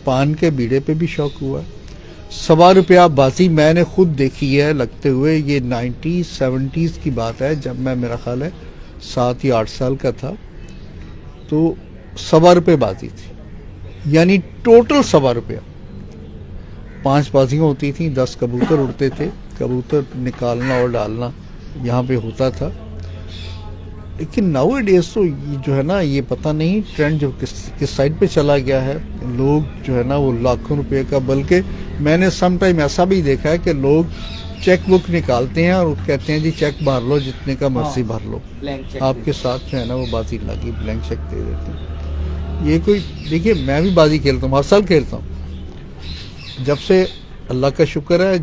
पान के बीड़े पे भी शौक हुआ। 1.25 रुपया बाजी मैंने खुद देखी है लगते हुए। ये 1970s की बात है, जब मैं, मेरा ख्याल है 7 या 8 साल का था, तो 1.25 रुपये बाजी थी, यानी टोटल 1.25 रुपया। 5 बाजियाँ होती थी, 10 कबूतर उड़ते थे, कबूतर निकालना और डालना यहाँ पे होता था। लेकिन नाउअडेज तो ये जो है ना, ये पता नहीं ट्रेंड जो किस साइड पे चला गया है। लोग जो है ना वो लाखों रुपए का, बल्कि मैंने सम टाइम ऐसा भी देखा है कि लोग चेक बुक निकालते हैं और कहते हैं जी चेक भर लो, जितने का मर्जी भर लो, आपके साथ जो है ना वो बाजी लगी, ब्लैंक चेक दे देते हैं। ये कोई, देखिए मैं भी बाजी खेलता हूँ, हर साल खेलता हूँ। जब से अल्लाह का शुक्र है,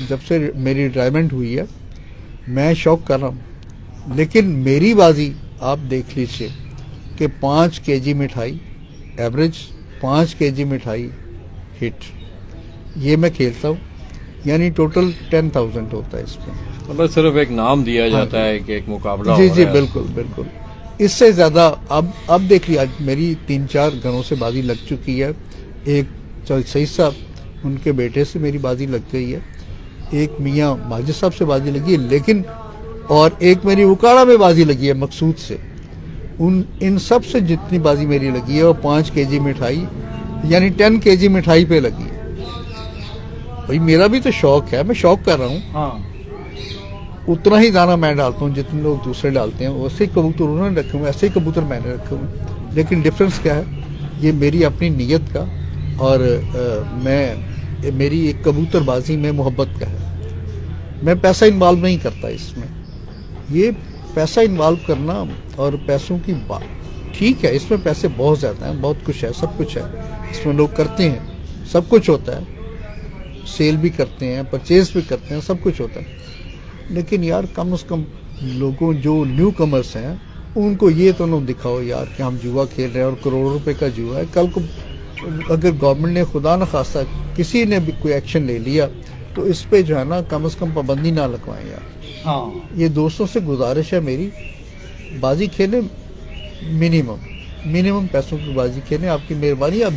जब से मेरी रिटायरमेंट हुई है, मैं शौक कर रहा हूँ। लेकिन मेरी बाजी आप देख लीजिए कि 5 केजी मिठाई एवरेज, 5 केजी मिठाई हिट, ये मैं खेलता हूँ, यानी टोटल 10,000 होता है इसमें। मतलब सिर्फ एक नाम दिया जाता है कि एक मुकाबला। जी जी बिल्कुल बिल्कुल, इससे ज़्यादा अब देख लिया, मेरी 3-4 घरों से बाजी लग चुकी है। एक सईद साहब, उनके बेटे से मेरी बाजी लग गई है, एक मियाँ माजिद साहब से बाजी लगी है, लेकिन और एक मेरी उकाड़ा में बाजी लगी है मकसूद से। इन सब से जितनी बाजी मेरी लगी है वो 5 केजी मिठाई, यानी 10 केजी मिठाई पे लगी है। भाई मेरा भी तो शौक है, मैं शौक कर रहा हूँ। हाँ। उतना ही दाना मैं डालता हूँ जितने लोग दूसरे डालते हैं, वैसे ही कबूतर उन्होंने रखे हुए, ऐसे ही कबूतर मैंने रखे हुए। लेकिन डिफरेंस क्या है, ये मेरी अपनी नीयत का, और मेरी एक कबूतरबाजी में मोहब्बत का है। मैं पैसा इन्वॉल्व नहीं करता इसमें। ये पैसा इन्वॉल्व करना और पैसों की बात ठीक है, इसमें पैसे बहुत ज़्यादा हैं, बहुत कुछ है, सब कुछ है इसमें, लोग करते हैं, सब कुछ होता है, सेल भी करते हैं, परचेज भी करते हैं, सब कुछ होता है। लेकिन यार कम से कम लोगों, जो न्यू कमर्स हैं, उनको ये तो ना दिखाओ यार कि हम जुआ खेल रहे हैं और करोड़ों रुपए का जुआ है। कल को अगर गवर्नमेंट ने खुदा न खास्ता किसी ने भी कोई एक्शन ले लिया तो इस पे जो है ना कम से कम पाबंदी ना लगवाएं यार। हाँ ये दोस्तों से गुजारिश है मेरी, बाजी खेलें, मिनिमम पैसों की बाजी खेलें, आपकी मेहरबानी। अब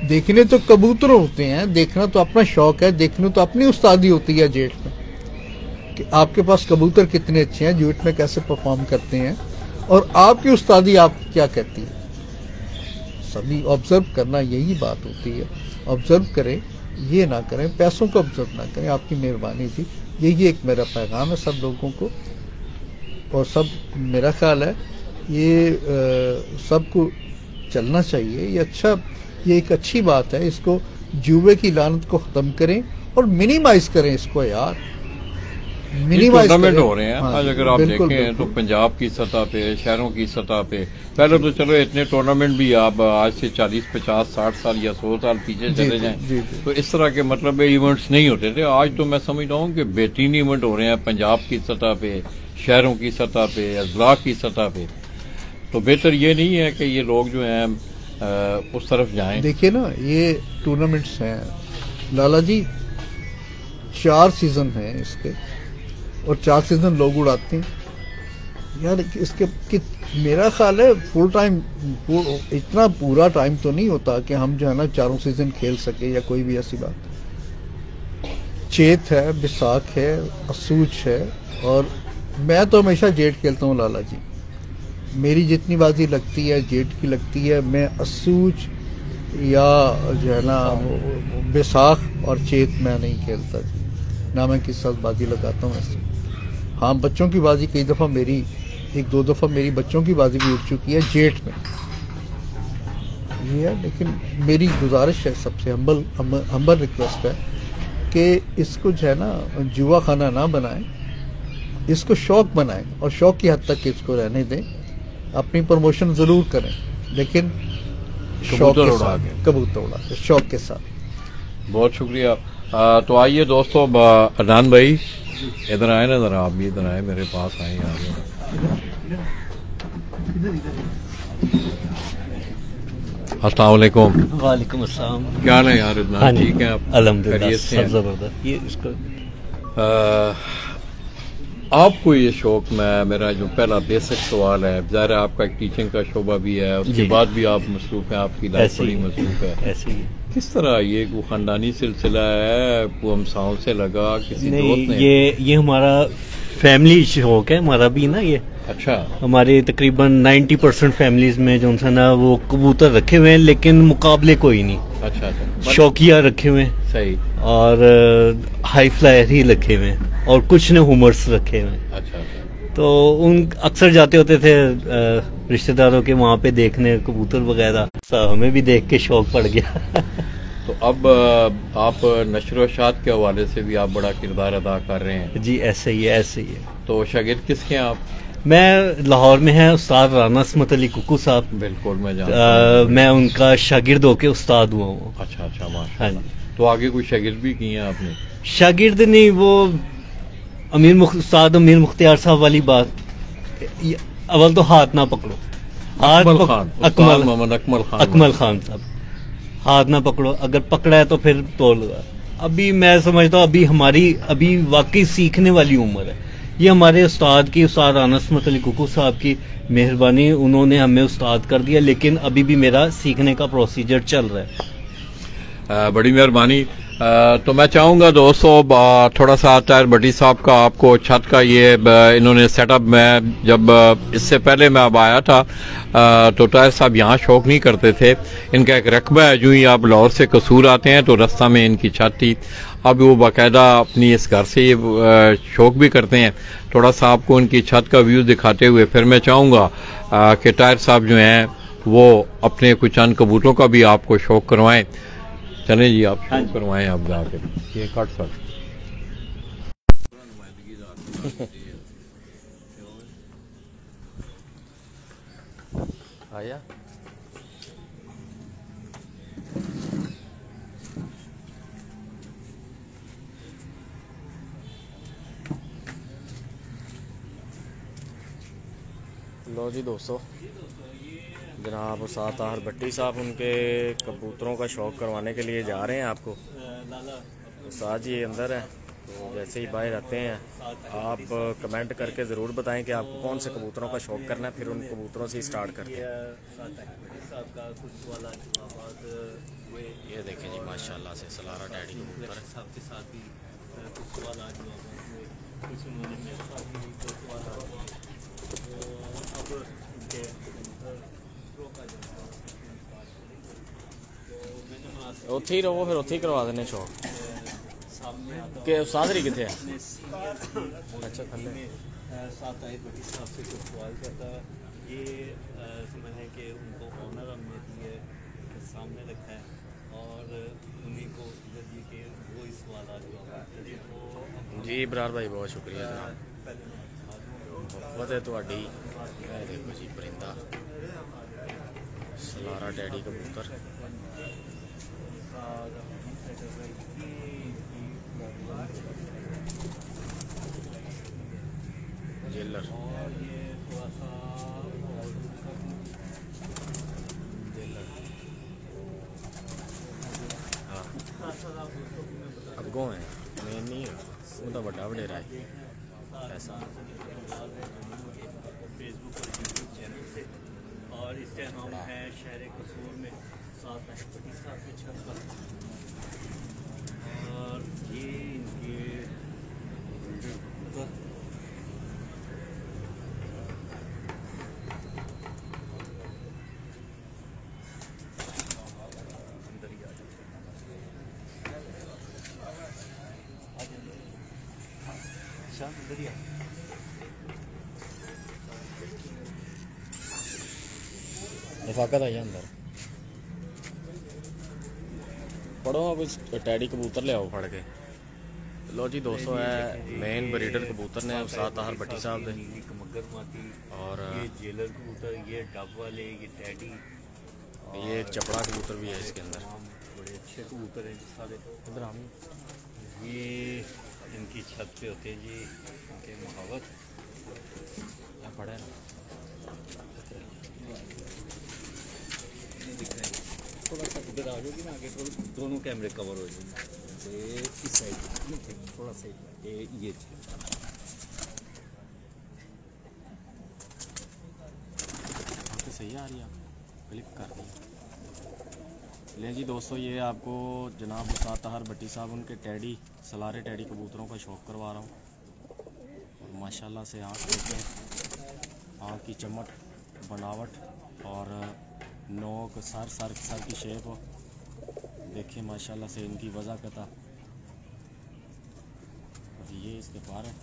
देखने तो कबूतर होते हैं, देखना तो अपना शौक है, देखने तो अपनी उस्तादी होती है जेठ में कि आपके पास कबूतर कितने अच्छे हैं, जेठ में कैसे परफॉर्म करते हैं और आपकी उस्तादी आप क्या कहती है। सभी ऑब्जर्व करना, यही बात होती है। ऑब्जर्व करें, ये ना करें, पैसों को ऑब्जर्व ना करें, आपकी मेहरबानी थी। यही एक मेरा पैगाम है सब लोगों को। और सब मेरा ख्याल है ये सबको चलना चाहिए, ये एक अच्छी बात है। इसको जुए की लानत को ख़त्म करें और मिनिमाइज करें इसको यार, मिनिमाइज टूर्नामेंट करें। हो रहे हैं हाँ, आज अगर आप बिल्कुल, देखें बिल्कुल। तो पंजाब की सतह पे, शहरों की सतह पे, पहले तो चलो इतने टूर्नामेंट भी आप आज से 40, 50, 60 साल या 100 साल पीछे जी, चले जी, जाएं जी, जी। तो इस तरह के मतलब इवेंट्स नहीं होते थे। आज तो मैं समझता हूँ कि बेहतरीन इवेंट हो रहे हैं पंजाब की सतह पे, शहरों की सतह पे, अजला की सतह पे। तो बेहतर ये नहीं है कि ये लोग जो हैं उस तरफ जाएं। देखिए ना, ये टूर्नामेंट्स हैं लाला जी, 4 सीजन हैं इसके और 4 सीजन लोग उड़ाते हैं यार। इसके कि मेरा ख्याल है फुल टाइम इतना पूरा टाइम तो नहीं होता कि हम जो है ना 4 सीजन खेल सके या कोई भी ऐसी बात। चेत है, बैसाख है, असूच है और मैं तो हमेशा जेठ खेलता हूँ लाला जी। मेरी जितनी बाजी लगती है जेठ की लगती है। मैं असूच या जो है ना बैसाख और चेत मैं नहीं खेलता जी, ना मैं किस साथ बाजी लगाता हूँ ऐसे। हाँ, बच्चों की बाजी कई दफ़ा मेरी 1-2 दफ़ा मेरी बच्चों की बाजी भी उठ चुकी है जेठ में, ये है। लेकिन मेरी गुजारिश है, सबसे हम्बल रिक्वेस्ट है कि इसको जो है ना जुआ खाना ना बनाएं, इसको शौक बनाएं और शौक की हद तक इसको रहने दें। अपनी प्रमोशन ज़रूर करें लेकिन शौक के साथ, कबूतर उड़ा के शौक के साथ। बहुत शुक्रिया। तो आइए दोस्तों, अदनान भाई इधर आए ना, जरा आप भी इधर आए, मेरे पास आए आगे। अस्सलाम वालेकुम। वालेकुम अस्सलाम। क्या हाल है यार अदनान? हाँ जी, ठीक है आप? अल्हम्दुलिल्लाह खैरियत से सब हैं? जबरदस्त। ये इसको आपको ये शौक, मेरा जो पहला बेसिक सवाल है, ज़ाहिर है आपका एक टीचिंग का शोबा भी है, उसके जी। बाद भी आप मसरूफ हैं, आपकी लाइफ ऐसे बड़ी ही मसरूफ है। ऐसे ही किस तरह ये कोई खानदानी सिलसिला है, कोई हमसाओं से लगा, किसी नहीं, दोस्त ने? ये हमारा फैमिली शौक है हमारा भी ना। ये अच्छा, हमारे तकरीबन 90% फैमिलीज में जो है ना वो कबूतर रखे हुए हैं, लेकिन मुकाबले कोई नहीं, अच्छा, अच्छा, शौकिया रखे हुए हैं सही, और हाई फ्लायर ही रखे हुए हैं और कुछ ने हुमर्स रखे हुए हैं। अच्छा, अच्छा। तो उन अक्सर जाते होते थे रिश्तेदारों के वहाँ पे देखने कबूतर वगैरह, तो हमें भी देख के शौक पड़ गया। तो अब आप नशर शात के हवाले से भी आप बड़ा किरदार अदा कर रहे हैं। जी ऐसे ही है, ऐसे ही है। तो शागिर्द किसके हैं आप? मैं लाहौर में है उस्ताद राना असमत अली कुकू साहब, बिल्कुल मैं जानता हूं। मैं उनका शागिर्द होके उस्ताद हुआ हूँ। अच्छा, अच्छा, हाँ माशाल्लाह। जी। तो आगे कोई शागिर्द भी किए हैं आपने? शागिर्द नहीं, वो उस्ताद अमीर मुख्तियार साहब वाली बात। अव्वल तो हाथ ना पकड़ो, अकमल खान, उस्ताद मोहम्मद अकमल खान साहब, हाथ ना पकड़ो, अगर पकड़ा है तो फिर तोड़ लगा। अभी मैं समझता हूँ अभी वाकई सीखने वाली उम्र है। ये हमारे उस्ताद राना असमत अली कुकू साहब की मेहरबानी, उन्होंने हमें उस्ताद कर दिया, लेकिन अभी भी मेरा सीखने का प्रोसीजर चल रहा है। बड़ी मेहरबानी। तो मैं चाहूंगा दोस्तों, थोड़ा सा ताहिर भट्टी साहब का आपको छत का ये इन्होंने सेटअप, मैं जब इससे पहले मैं अब आया था तो ताहिर साहब यहाँ शौक नहीं करते थे। इनका एक रकबा है, जो ही आप लाहौर से कसूर आते हैं तो रास्ता में इनकी छत थी। अब वो बाकायदा अपनी इस घर से ये शौक भी करते हैं। थोड़ा सा आपको उनकी छत का व्यू दिखाते हुए फिर मैं चाहूँगा कि ताहिर साहब जो हैं वो अपने कुछ चंद कबूतरों का भी आपको शौक करवाएं। चलें जी, आप शौक करवाएं आप जाके। ये कट सक आया। लो जी दोस्तों, जनाब उस्ताद ताहिर भट्टी साहब उनके कबूतरों का शौक़ करवाने के लिए जा रहे हैं आपको। उस्ताद जी अंदर हैं, तो जैसे ही बाहर आते हैं आप कमेंट करके ज़रूर बताएं कि आपको कौन से कबूतरों का शौक़ करना है, फिर उन कबूतरों से ही स्टार्ट करते हैं। ये देखें जी माशाल्लाह से सलारा डैडी कबूतर उत्थे ही रहो, फिर उत्थे ही करवा देने शौक के उस्ताद जी कितने है। अच्छा थल्ले ताहिर भट्टी साहब से कुछ सवाल करता, ये समझें कि उनको ऑनर हमने दिए सामने रखा है और उन्हीं को ये कि वो इस सवाल आ जाओ जी इब्रार भाई बहुत शुक्रिया जनाब, बहुत है तुहाडी। देखो जी परिंदा सलारा डैडी कबूतर जेलर हाँ अगों है मेन नहीं है वो तो बड़ा वडेरा है ऐसा। फेसबुक और यूट्यूब चैनल से, और इस टाइम हम हैं शहर कसूर में साथ ताहिर भट्टी साहब के छत पर, और ये इनके रफाकत आई अंदर पढ़ो आप इस टैडी कबूतर ले आओ फड़ के। लो जी दोस्तों है मेन ब्रीडर कबूतर ने उस्ताद ताहिर भट्टी साहब ने, और ये जेलर कबूतर, ये डब वाले, ये टैडी, ये चपड़ा कबूतर भी है इसके अंदर। बड़े अच्छे कबूतर हैं सारे। इधर हम ये इनकी छत पे होते हैं जी, इनके महावत पढ़े ना थोड़ा सा इधर आ जाओगी ना आगे, थोड़ा दोनों कैमरे कवर हो जाएंगे। इस साइड थोड़ा सा ये तो सही आ रही है, क्लिक कर दी। ले जी दोस्तों ये आपको जनाब उस्ताद ताहिर भट्टी साहब उनके टैडी सलारे टैडी कबूतरों का शौक़ करवा रहा हूँ। और माशाल्लाह से आँख देखें, आँख की चमक, बनावट और नोक, सर की शेप देखिए माशाल्लाह से इनकी वज़ाकता। ये इसके पार है,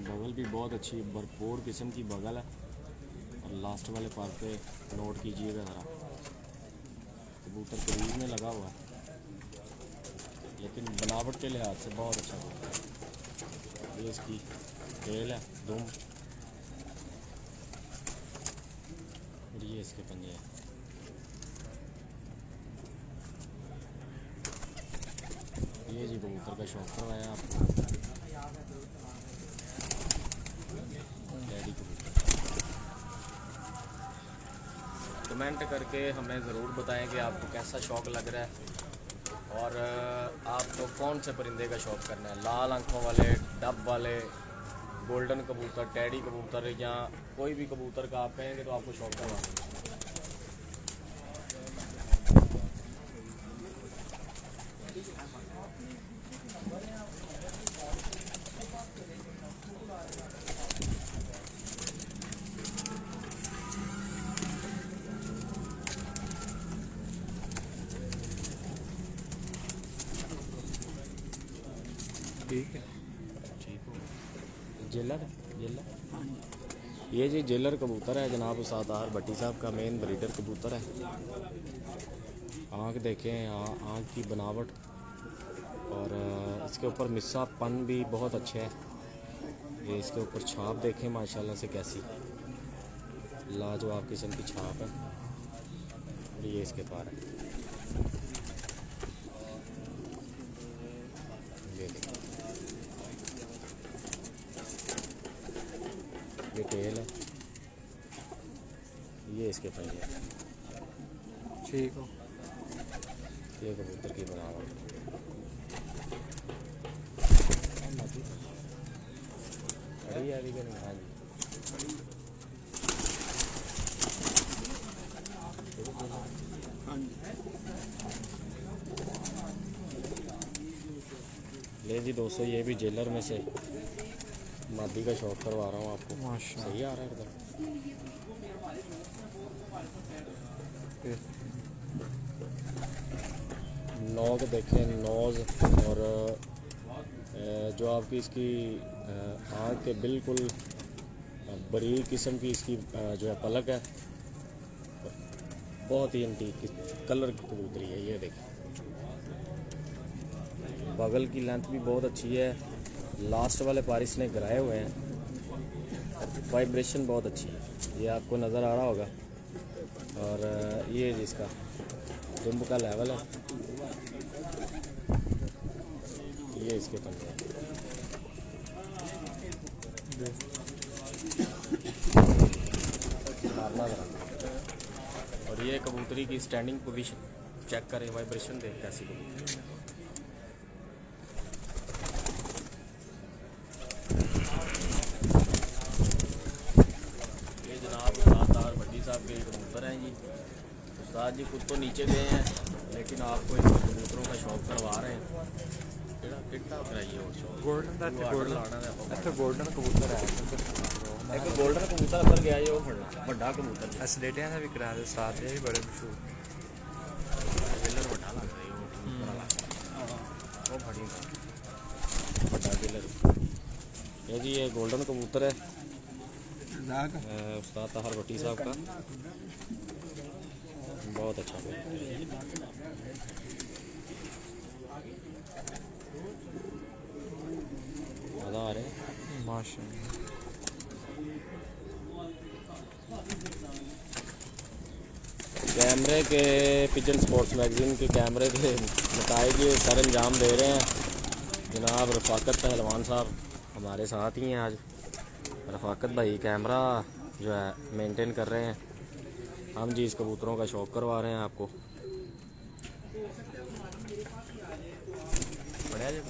बगल भी बहुत अच्छी भरपूर किस्म की बगल है, और लास्ट वाले पार पे नोट कीजिएगा ज़रा, कबूतर करीब में लगा हुआ है लेकिन बनावट के लिहाज से बहुत अच्छा कबूतर है। ये इसकी टेल है दुम, और ये इसके पंजे हैं। ये जी कबूतर का शौक़ करवाया आपको डैडी कबूतर। कमेंट करके हमें ज़रूर बताएं कि आपको कैसा शौक़ लग रहा है और आपको कौन से परिंदे का शौक़ करना है, लाल आंखों वाले, डब वाले, गोल्डन कबूतर, टैडी कबूतर, या कोई भी कबूतर का आप कहेंगे तो आपको शौक़ करवा देंगे। ठीक है, ठीक हो। जेलर ये जी जेलर कबूतर है जनाब उस्ताद ताहिर भट्टी साहब का मेन ब्रीडर कबूतर है। आँख देखें, आँख की बनावट, और इसके ऊपर मिस्सापन भी बहुत अच्छे है। ये इसके ऊपर छाप देखें माशाल्लाह से कैसी लाजवाब किस्म की छाप है, और ये इसके पार है। ये देखिए टेल है, ये इसके पंजे। ठीक हो। ये कबूतर की बनावट। अड़ी आ रही कि नहीं? हाँ जी। ले जी दोस्तों, ये भी जेलर में से मादी का शौक करवा रहा हूँ आपको। माशाल्लाह। सही आ रहा है एकदम। नोक देखें, नोज़ और जो आपकी इसकी आँख के बिल्कुल बारीक किस्म की इसकी जो है पलक है, बहुत ही एंटीक कलर की कबूतरी है। ये देखें, बगल की लेंथ भी बहुत अच्छी है। लास्ट वाले पारिस ने गिराए हुए हैं, वाइब्रेशन बहुत अच्छी है, ये आपको नज़र आ रहा होगा। और ये जिसका दुम्ब का लेवल है, ये इसके पंजे। मारना जरा। और ये कबूतरी की स्टैंडिंग पोजीशन चेक करें, वाइब्रेशन देख कैसी कबूतरी। ये जनाब उस्ताद ताहिर भट्टी साहब के कबूतर हैं जी। उस्ताद जी खुद तो नीचे गए हैं, लेकिन आपको इन कबूतरों का शौक करवा रहे हैं। कितना कराइए और शौक गोल्डन का गोल्डन लाना है। अच्छा गोल्डन कबूतर है। एक गोल्डन कबूतर अंदर गया जी, वो फड़ना बड़ा कबूतर असलेटियां का भी करा दे साथ, ये भी बड़े मशहूर। किलर बड़ा लग रहा है वो फड़ी बड़ा किलर। ये जी ये गोल्डन कबूतर है उस्ताद ताहिर भट्टी साहब का, बहुत अच्छा कबूतर है। मज़ा आ रहा है माशाल्लाह। कैमरे के पिजन स्पोर्ट्स मैगजीन के कैमरे के नताइज ये सर अंजाम दे रहे हैं। जनाब रफ़ाकत पहलवान साहब हमारे साथ ही हैं आज। रफ़ाकत भाई कैमरा जो है मेंटेन कर रहे हैं, हम जी इस कबूतरों का शौक करवा रहे हैं आपको। बढ़िया जी।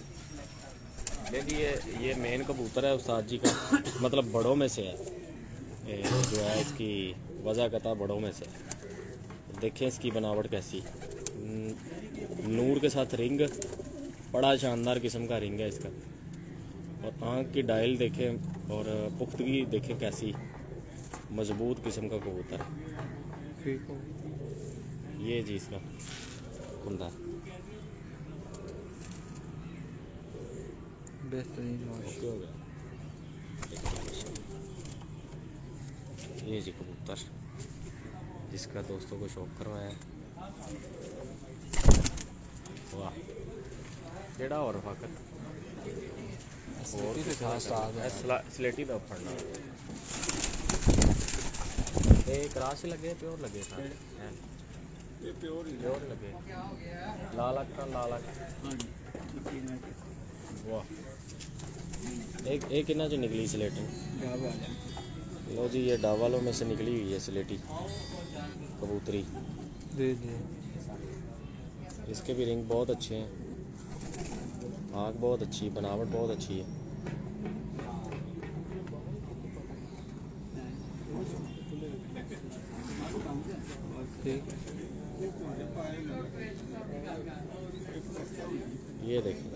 देखिए ये मेन कबूतर है उस्ताद जी का, मतलब बड़ों में से है, जो है इसकी वज़ा कता बड़ों में से। देखें इसकी बनावट कैसी, नूर के साथ रिंग, बड़ा शानदार किस्म का रिंग है इसका। और आँख की डायल देखें और पुख्तगी देखें कैसी, मजबूत किस्म का कबूतर है। ठीक हो। ये जी इसका कुंदा बेहतरीन। ओके हो गया। ये जी कबूतर जिसका दोस्तों को शौक करवाया। वाह केड़ा और फाकत स्लेटी दा फड़ना क्रास ही लगे, प्योर लगे सारे प्योर लगे, लाल अख लाल अख। वाह एक इन्ना च निकली स्लेटी। लो जी ये डावालों में से निकली हुई है स्लेटी कबूतरी। दे दे। इसके भी रिंग बहुत अच्छे हैं, आँख बहुत अच्छी, बनावट बहुत अच्छी है। ये देखिए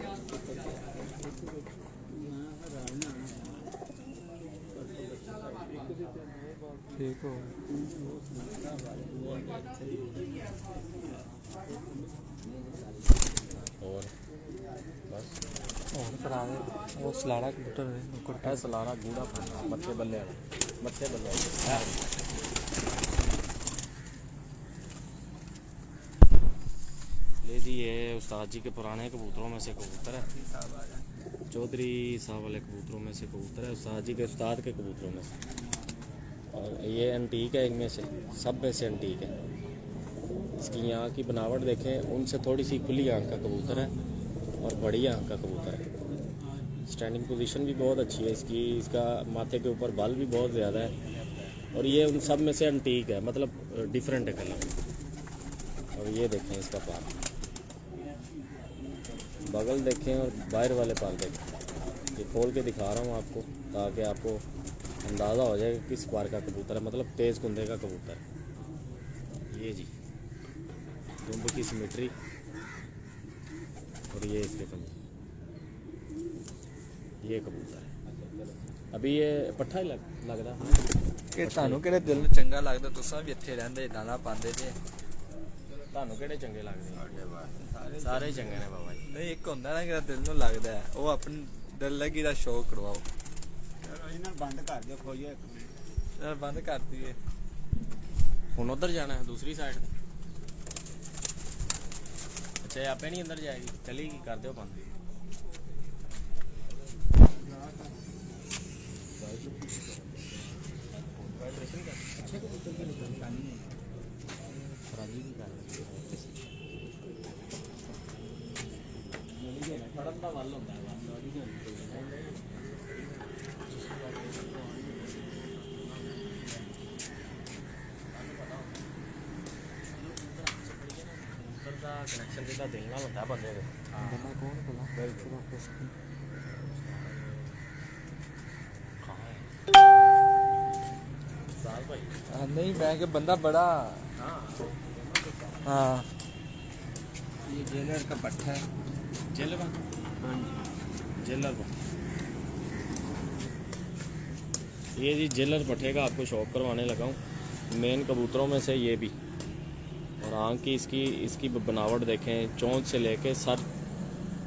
ठीक हो। और बस और करा दे। वो सलाड़ा कबूतर है, नुक्कड़ है सलारा गूड़ा खाना मत्थे बल्ले मत्थे बल्ले। ले जी ये उस्ताद जी के पुराने कबूतरों में से कबूतर है, चौधरी साहब वाले कबूतरों में से कबूतर है, उस्ताद जी के उस्ताद के कबूतरों में से। और ये एंटीक है, इनमें से सब में से एंटीक है। इसकी आँख की बनावट देखें, उनसे थोड़ी सी खुली आँख का कबूतर है और बड़ी आँख का कबूतर है। स्टैंडिंग पोजीशन भी बहुत अच्छी है इसकी, इसका माथे के ऊपर बाल भी बहुत ज़्यादा है और ये उन सब में से एंटीक है, मतलब डिफरेंट है कलर। और ये देखें इसका पार, बगल देखें और बाहर वाले पार देखें। ये खोल के दिखा रहा हूँ आपको ताकि आपको अंदाज़ा हो जाए कि किस पार का कबूतर है, मतलब तेज़ कुंदे का कबूतर है। ये जी दुम्ब की सिमेट्री और ये इसके पंजे, ये कबूतर है। अभी ये पट्ठा ही लगता है ਕਿ ਤੁਹਾਨੂੰ ਕਿਹੜੇ ਦਿਲ ਨੂੰ ਚੰਗਾ ਲੱਗਦਾ, ਤੁਸੀਂ ਵੀ ਇੱਥੇ ਰਹਿੰਦੇ ਦਾਣਾ ਪਾਉਂਦੇ ਜੇ। ਤੁਹਾਨੂੰ ਕਿਹੜੇ ਚੰਗੇ ਲੱਗਦੇ? ਸਾਰੇ ਹੀ ਚੰਗੇ ਨੇ ਬਾਬਾ ਜੀ। ਨਹੀਂ ਇੱਕ ਹੁੰਦਾ ਨਾ ਕਿ ਦਿਲ ਨੂੰ ਲੱਗਦਾ ਹੈ, ਉਹ ਆਪਣੀ ਦਿਲ ਲੱਗੀ ਦਾ ਸ਼ੌਕ ਕਰਵਾਓ। ਇਹਨਾਂ ਬੰਦ ਕਰ ਦਿਓ, ਖੋਈਓ ਇੱਕ ਮਿੰਟ। ਯਾਰ ਬੰਦ ਕਰ ਦਈਏ। ਹੁਣ उधर जाना है दूसरी साइड। अच्छा ये आपे नहीं अंदर जाएगी, चलेगी, कर दो बंद। कनेक्शन जिदा देना होता बंदे दे। साल भाई नहीं मैं कि बंदा बड़ा। हाँ ये जेलर का पट्टा है। जेलर हाँ जेलर ये जी जेलर पट्टे का आपको शौक करवाने लगा हूँ। मेन कबूतरों में से ये भी, और आँख की इसकी बनावट देखें, चोंच से लेके सर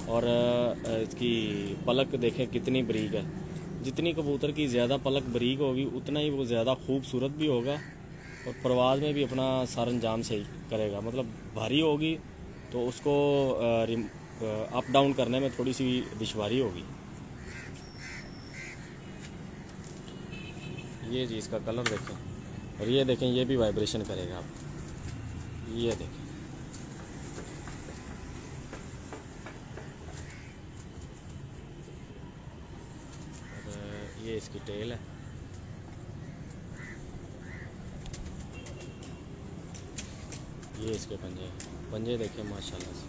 और इसकी पलक देखें कितनी बारीक है। जितनी कबूतर की ज़्यादा पलक बारीक होगी उतना ही वो ज़्यादा खूबसूरत भी होगा और परवाज़ में भी अपना सर अंजाम सही करेगा। मतलब भारी होगी तो उसको अप डाउन करने में थोड़ी सी दुश्वारी होगी। ये जी इसका कलर देखें, और ये देखें ये भी वाइब्रेशन करेगा आप, ये देखें। और ये इसकी टेल है। ये इसके पंजे, पंजे देखें माशाल्लाह से।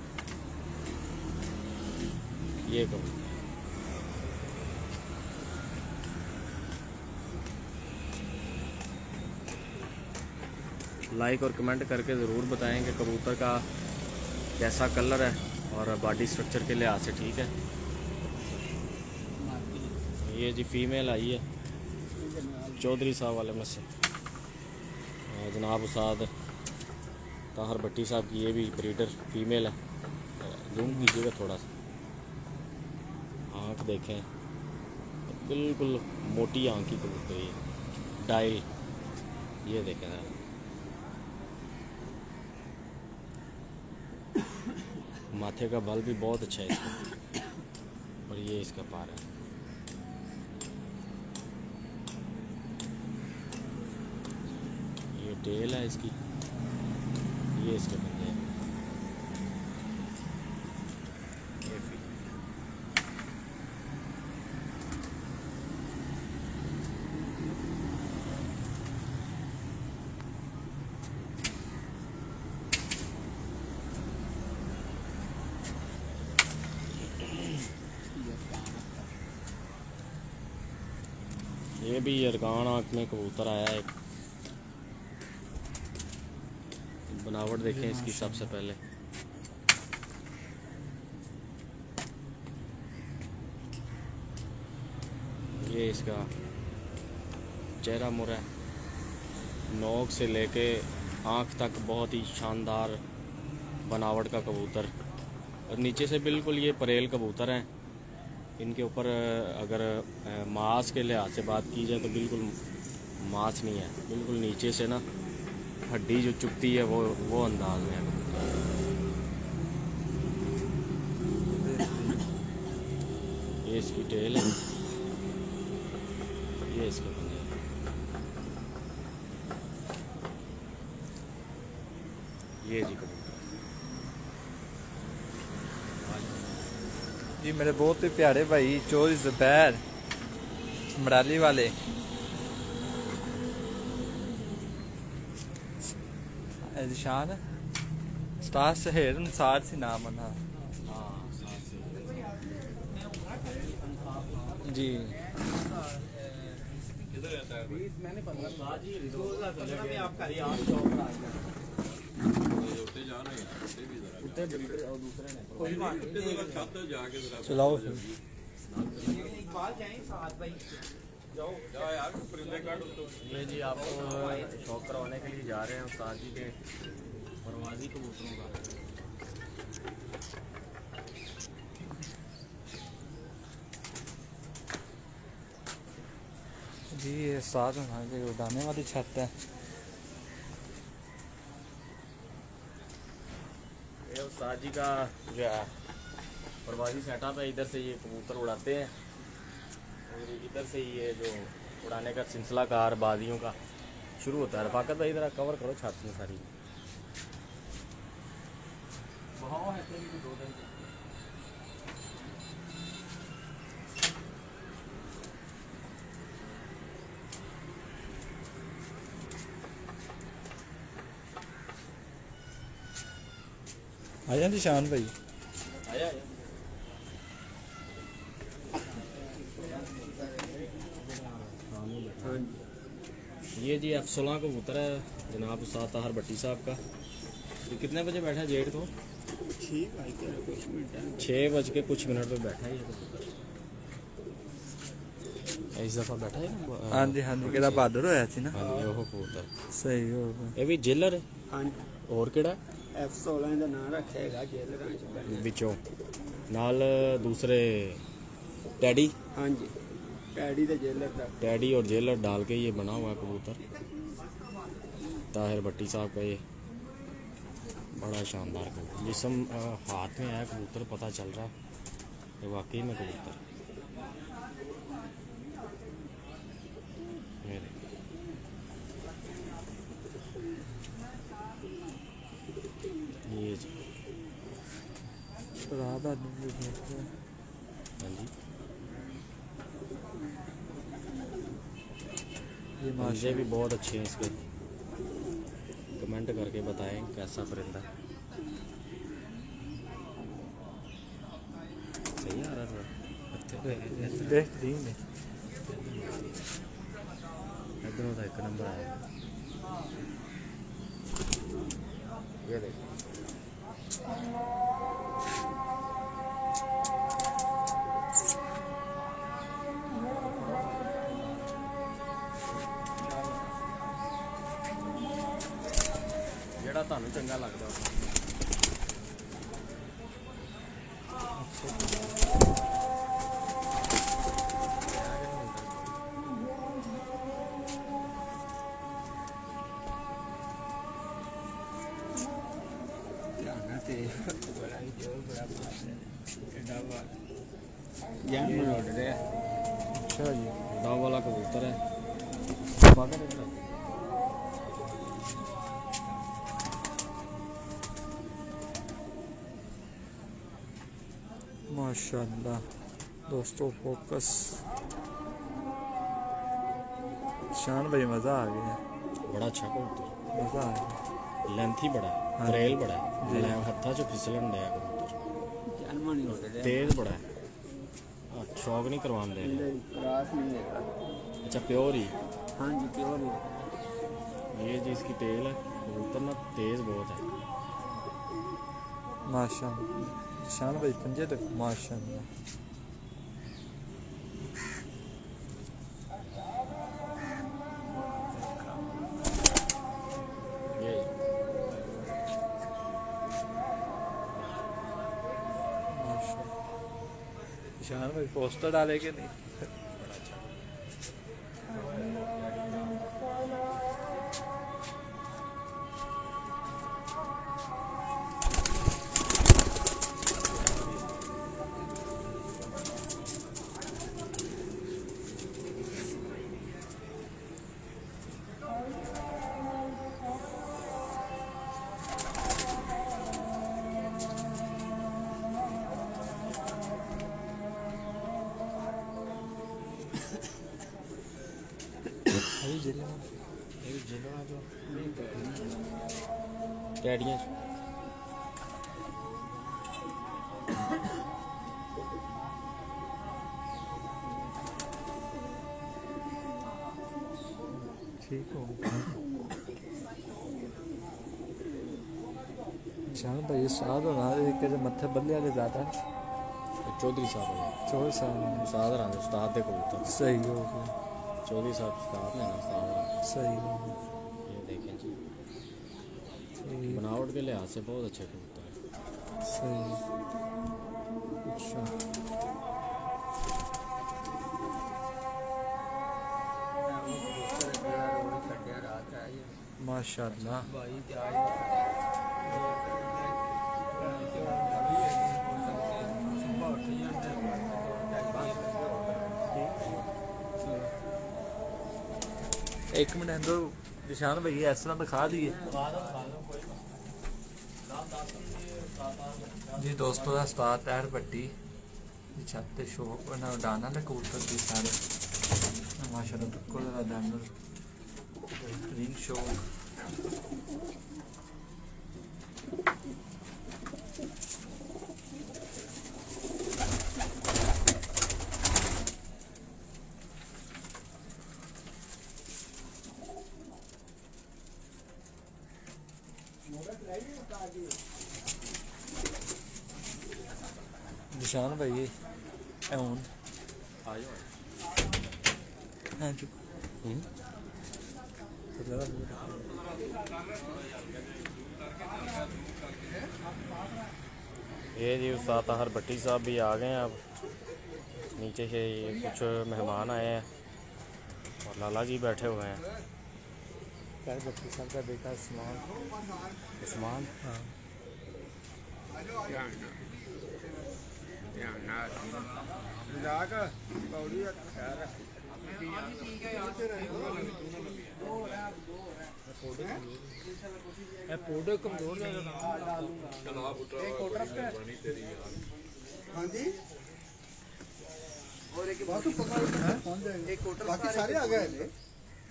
ये कबूतर लाइक और कमेंट करके ज़रूर बताएं कि कबूतर का कैसा कलर है और बॉडी स्ट्रक्चर के लिहाज से ठीक है। ये जी फीमेल आई है चौधरी साहब वाले में से, जनाब उस्ताद ताहर भट्टी साहब की ये भी ब्रीडर फीमेल है। जूम कीजिएगा थोड़ा सा, आँख देखें बिल्कुल मोटी आँख की कबूतर है, डायल। ये देखें ज़रा, माथे का बल भी बहुत अच्छा है इसका, और ये इसका पार है। ये टेल है इसकी, ये इसके बंदे हैं। ये ये भी यरकान आँख में कबूतर आया है। बनावट देखें इसकी सबसे पहले, ये इसका चेहरा मुरा, नोक से लेके आँख तक बहुत ही शानदार बनावट का कबूतर, और नीचे से बिल्कुल ये परेल कबूतर हैं। इनके ऊपर अगर मांस के लिहाज से बात की जाए तो बिल्कुल मांस नहीं है, बिल्कुल नीचे से ना हड्डी जो चुभती है वो अंदाज में है। ये इसकी टेल है, ये इसके पंजे हैं। ये जी कबूतर जी मेरे बहुत ही प्यारे भाई चौधरी ज़ुबैर मराली वाले। एहसान स्टार शहर अंसार से नाम है जी। चलाओ ये जी आपको शौक करवाने के लिए जा रहे हैं उस्ताद जी के परवाजी कबूतरों का। जी ये साथ में उड़ाने वाली छत है। ये उस्ताद जी का जो है परवाजी सेटअप है। इधर से ये कबूतर उड़ाते हैं और इधर से ये जो उड़ाने का सिलसिलाकार बाजियों का शुरू होता है। रफाकत भाई इधर कवर करो छत में सारी। आया निशान भाई आया ये जी F16 कबूतर है जनाब उस्ताद ताहिर भट्टी साहब का। ये कितने बजे बैठा है जेठ को? 6:कुछ पे बैठा है ये कबूतर। इस दफा बैठा है ना। हाँ जी केड़ा बहादुर होया सी ना। हाँ जी वो कबूतर सही हो गया। ये भी जेलर है। हाँ और केड़ा F16 ਦਾ ਨਾਂ ਰੱਖੇਗਾ ਜੇਲਰਾਂ ਚ ਬੈਠਾ। ਵਿੱਚੋਂ ਨਾਲ दूसरे टैडी। हाँ जी टैडी ਦੇ ਜੇਲਰ ਦਾ। टैडी और जेलर डाल के ये बना हुआ है कबूतर ताहिर भट्टी साहब का। ये बड़ा शानदार कबूतर जिसम हाथ में आया कबूतर पता चल रहा है वाकई में कबूतर। ये देखिए ये जी। हाँ जी ये पंजे भी बहुत अच्छे हैं इसके। कमेंट करके बताएं कैसा परिंदा। सही आ रहा था बेहतरीन है। इधरों का एक नंबर आया। ये देखो ਜਿਹੜਾ ਤੁਹਾਨੂੰ ਚੰਗਾ ਲੱਗਦਾ। अच्छा जी दाव वाला कबूतर है। माशाल्लाह दोस्तों फोकस। शान भाई मज़ा आ गया। बड़ा अच्छा कबूतर मज़ा आ गया। लेंथी बड़ा है हाँ। करेल बड़ा है लैम हत्था चो फिसलन दिया कबूतर तेज बड़ा है। शौक नहीं करवान दे अच्छा प्योर ही। हाँ जी प्योर ही। ये जी इसकी टेल है कबूतर ना तेज बहुत है। माशाल्लाह शान भाई पंजे तक माशाल्लाह। ये शान भाई पोस्टर डाले के नहीं। जिलों जो टैडियां ठीक हो जान भाई साद होना एक मत्थे बल्ले वाले ज्यादा चौधरी साहब है चोर साहब उस्ताद रहा उस्ताद दे कबूतर सही हो गया चौधरी साहब उस्ताद ने ना उस्ताद रहा सही हो गया ये देखें जी ठीक बनावट के लिहाज से बहुत अच्छे कबूतर हैं सही अच्छा माशाल्लाह एक मिनट अंदर निशान भैया इस तरह दिखा दिए जी दोस्तों का उस्ताद ताहिर भट्टी छत ते शौक डाना ने कबूतर भी सारे माशाल्लाह बिल्कुल अंदर बेहतरीन शौक निशान भाई एवन हाँ जी ये जी उस्ताद ताहिर भट्टी साहब भी आ गए हैं अब नीचे से ये कुछ मेहमान आए हैं और लाला जी बैठे हुए हैं ताहिर भट्टी साहब का बेटा उस्मान हाँ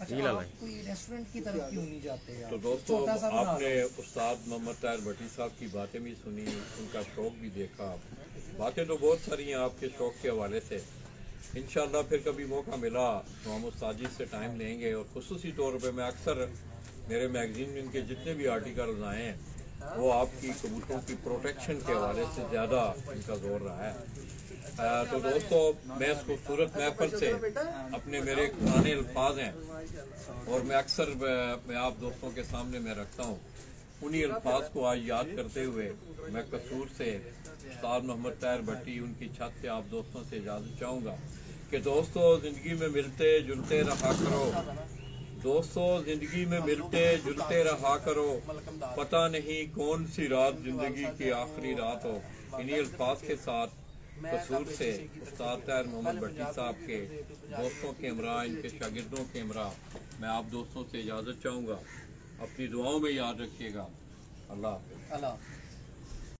जी लाला कोई रेस्टोरेंट की तरफ क्यों नहीं जाते यार? तो दोस्तों आपने उस्ताद मोहम्मद ताहिर भट्टी साहब की बातें भी सुनी, उनका शौक भी देखा। बातें तो बहुत सारी हैं आपके शौक के हवाले से। इंशाल्लाह फिर कभी मौका मिला तो हम उस्ताद जी से टाइम लेंगे और खुसूसी तौर पे मैं अक्सर मेरे मैगजीन में इनके जितने भी आर्टिकल्स आए हैं वो आपकी कबूतरों की प्रोटेक्शन के हवाले से ज़्यादा इनका जोर रहा है। तो दोस्तों मैं इस खूबसूरत महफिल से अपने मेरे पुराने अल्फाज हैं और मैं अक्सर मैं आप दोस्तों के सामने मैं रखता हूँ, उन्हीं अल्फाज को आज याद करते हुए मैं कसूर से उस्ताद मोहम्मद ताहिर भट्टी उनकी छत से आप दोस्तों से इजाज़त चाहूँगा कि दोस्तों ज़िंदगी में मिलते जुलते रहा करो, दोस्तों ज़िंदगी में मिलते जुलते रहा करो, पता नहीं कौन सी रात ज़िंदगी की आखिरी रात हो। इन्हीं अल्फाज के साथ कसूर से उस्ताद ताहिर मोहम्मद भट्टी साहब के दोस्तों के हमरा, इनके शागिर्दों के हमरा मैं आप दोस्तों से इजाज़त चाहूँगा। अपनी दुआओं में याद रखिएगा। अल्लाह हाफ़िज़।